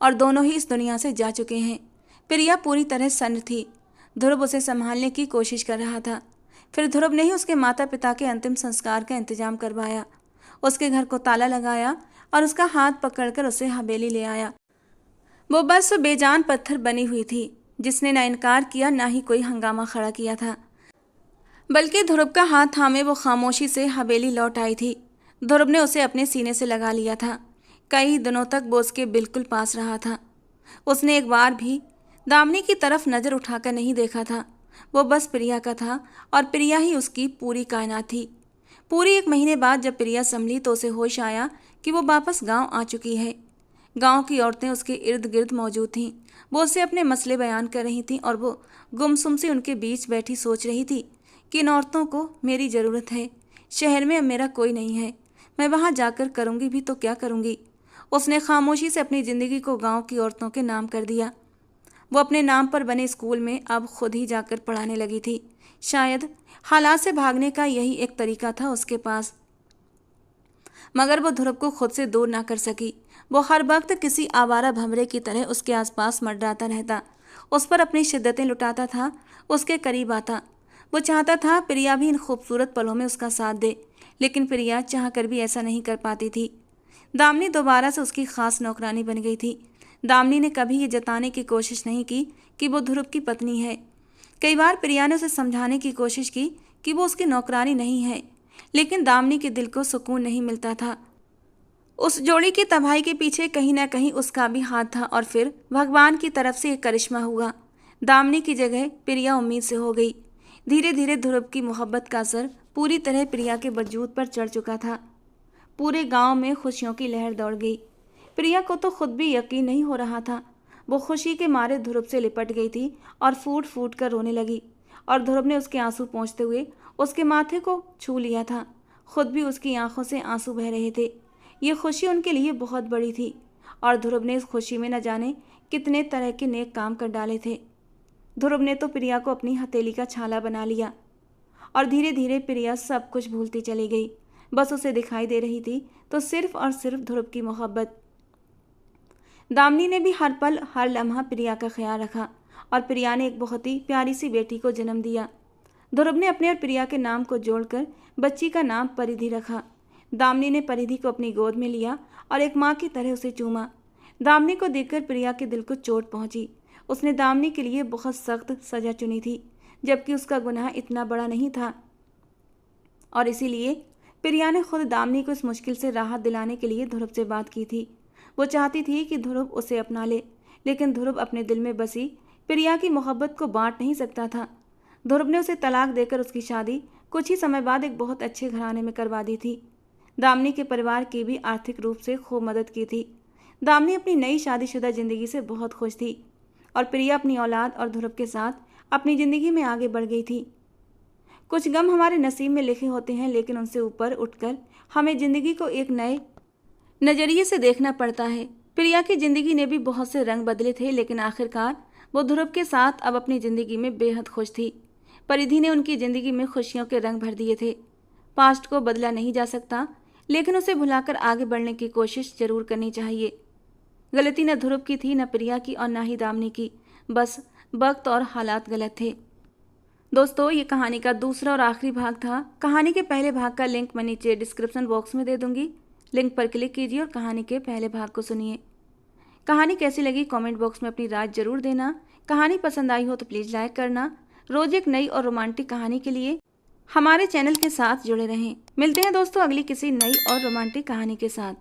और दोनों ही इस दुनिया से जा चुके हैं। प्रिया पूरी तरह सन्न थी। ध्रुव उसे संभालने की कोशिश कर रहा था। फिर ध्रुव ने ही उसके माता पिता के अंतिम संस्कार का इंतजाम करवाया, उसके घर को ताला लगाया और उसका हाथ पकड़कर उसे हवेली ले आया। वो बस बेजान पत्थर बनी हुई थी, जिसने ना इनकार किया ना ही कोई हंगामा खड़ा किया था, बल्कि ध्रुव का हाथ थामे वो खामोशी से हवेली लौट आई थी। ध्रुव ने उसे अपने सीने से लगा लिया था। कई दिनों तक वो उसके बिल्कुल पास रहा था। उसने एक बार भी दामिनी की तरफ नज़र उठाकर नहीं देखा था। वो बस प्रिया का था और प्रिया ही उसकी पूरी कायनात थी। पूरी 1 महीने बाद जब प्रिया संभली तो उसे होश आया कि वो वापस गांव आ चुकी है। गांव की औरतें उसके इर्द गिर्द मौजूद थीं। वो उससे अपने मसले बयान कर रही थीं और वो गुमसुम सी उनके बीच बैठी सोच रही थी कि इन औरतों को मेरी ज़रूरत है। शहर में अब मेरा कोई नहीं है, मैं वहाँ जाकर करूँगी भी तो क्या करूँगी। उसने खामोशी से अपनी ज़िंदगी को गांव की औरतों के नाम कर दिया। वो अपने नाम पर बने स्कूल में अब खुद ही जाकर पढ़ाने लगी थी। शायद हालात से भागने का यही एक तरीका था उसके पास, मगर वो ध्रुव को खुद से दूर ना कर सकी। वो हर वक्त किसी आवारा भंवरे की तरह उसके आसपास मंडराता रहता, उस पर अपनी शिद्दतें लुटाता था, उसके करीब आता। वो चाहता था प्रिया भी इन खूबसूरत पलों में उसका साथ दे, लेकिन प्रिया चाह कर भी ऐसा नहीं कर पाती थी। दामिनी दोबारा से उसकी खास नौकरानी बन गई थी। दामिनी ने कभी ये जताने की कोशिश नहीं की कि वो ध्रुव की पत्नी है। कई बार प्रिया ने उसे समझाने की कोशिश की कि वो उसकी नौकरानी नहीं है, लेकिन दामिनी के दिल को सुकून नहीं मिलता था। उस जोड़ी की तबाही के पीछे कहीं ना कहीं उसका भी हाथ था और फिर भगवान की तरफ से एक करिश्मा हुआ। दामिनी की जगह प्रिया उम्मीद से हो गई। धीरे धीरे ध्रुव की मोहब्बत का असर पूरी तरह प्रिया के वजूद पर चढ़ चुका था। पूरे गांव में खुशियों की लहर दौड़ गई। प्रिया को तो खुद भी यकीन नहीं हो रहा था। वो खुशी के मारे ध्रुव से लिपट गई थी और फूट फूट कर रोने लगी, और ध्रुव ने उसके आंसू पोंछते हुए उसके माथे को छू लिया था। खुद भी उसकी आंखों से आंसू बह रहे थे। ये खुशी उनके लिए बहुत बड़ी थी और ध्रुव ने इस खुशी में न जाने कितने तरह के नेक काम कर डाले थे। ध्रुव ने तो प्रिया को अपनी हथेली का छाला बना लिया और धीरे धीरे प्रिया सब कुछ भूलती चली गई। बस उसे दिखाई दे रही थी तो सिर्फ और सिर्फ ध्रुव की मोहब्बत। दामिनी ने भी हर पल हर लम्हा प्रिया का ख्याल रखा और प्रिया ने एक बहुत ही प्यारी सी बेटी को जन्म दिया। ध्रुव ने अपने और प्रिया के नाम को जोड़कर बच्ची का नाम परिधि रखा। दामिनी ने परिधि को अपनी गोद में लिया और एक माँ की तरह उसे चूमा। दामिनी को देखकर प्रिया के दिल को चोट पहुंची। उसने दामिनी के लिए बहुत सख्त सजा चुनी थी, जबकि उसका गुनाह इतना बड़ा नहीं था, और इसीलिए प्रिया ने खुद दामिनी को इस मुश्किल से राहत दिलाने के लिए ध्रुव से बात की थी। वो चाहती थी कि ध्रुव उसे अपना ले, लेकिन ध्रुव अपने दिल में बसी प्रिया की मोहब्बत को बांट नहीं सकता था। ध्रुव ने उसे तलाक देकर उसकी शादी कुछ ही समय बाद एक बहुत अच्छे घराने में करवा दी थी। दामिनी के परिवार की भी आर्थिक रूप से खूब मदद की थी। दामिनी अपनी नई शादीशुदा जिंदगी से बहुत खुश थी और प्रिया अपनी औलाद और ध्रुव के साथ अपनी ज़िंदगी में आगे बढ़ गई थी। कुछ गम हमारे नसीब में लिखे होते हैं, लेकिन उनसे ऊपर उठकर हमें ज़िंदगी को एक नए नज़रिए से देखना पड़ता है। प्रिया की ज़िंदगी ने भी बहुत से रंग बदले थे, लेकिन आखिरकार वो ध्रुव के साथ अब अपनी ज़िंदगी में बेहद खुश थी। परिधि ने उनकी ज़िंदगी में खुशियों के रंग भर दिए थे। पास्ट को बदला नहीं जा सकता, लेकिन उसे भुलाकर आगे बढ़ने की कोशिश जरूर करनी चाहिए। गलती न ध्रुव की थी, न प्रिया की और न ही दामिनी की। बस वक्त और हालात गलत थे। दोस्तों, ये कहानी का दूसरा और आखिरी भाग था। कहानी के पहले भाग का लिंक मैं नीचे डिस्क्रिप्शन बॉक्स में दे दूंगी। लिंक पर क्लिक कीजिए और कहानी के पहले भाग को सुनिए। कहानी कैसी लगी कमेंट बॉक्स में अपनी राय जरूर देना। कहानी पसंद आई हो तो प्लीज़ लाइक करना। रोज एक नई और रोमांटिक कहानी के लिए हमारे चैनल के साथ जुड़े रहें। मिलते हैं दोस्तों अगली किसी नई और रोमांटिक कहानी के साथ।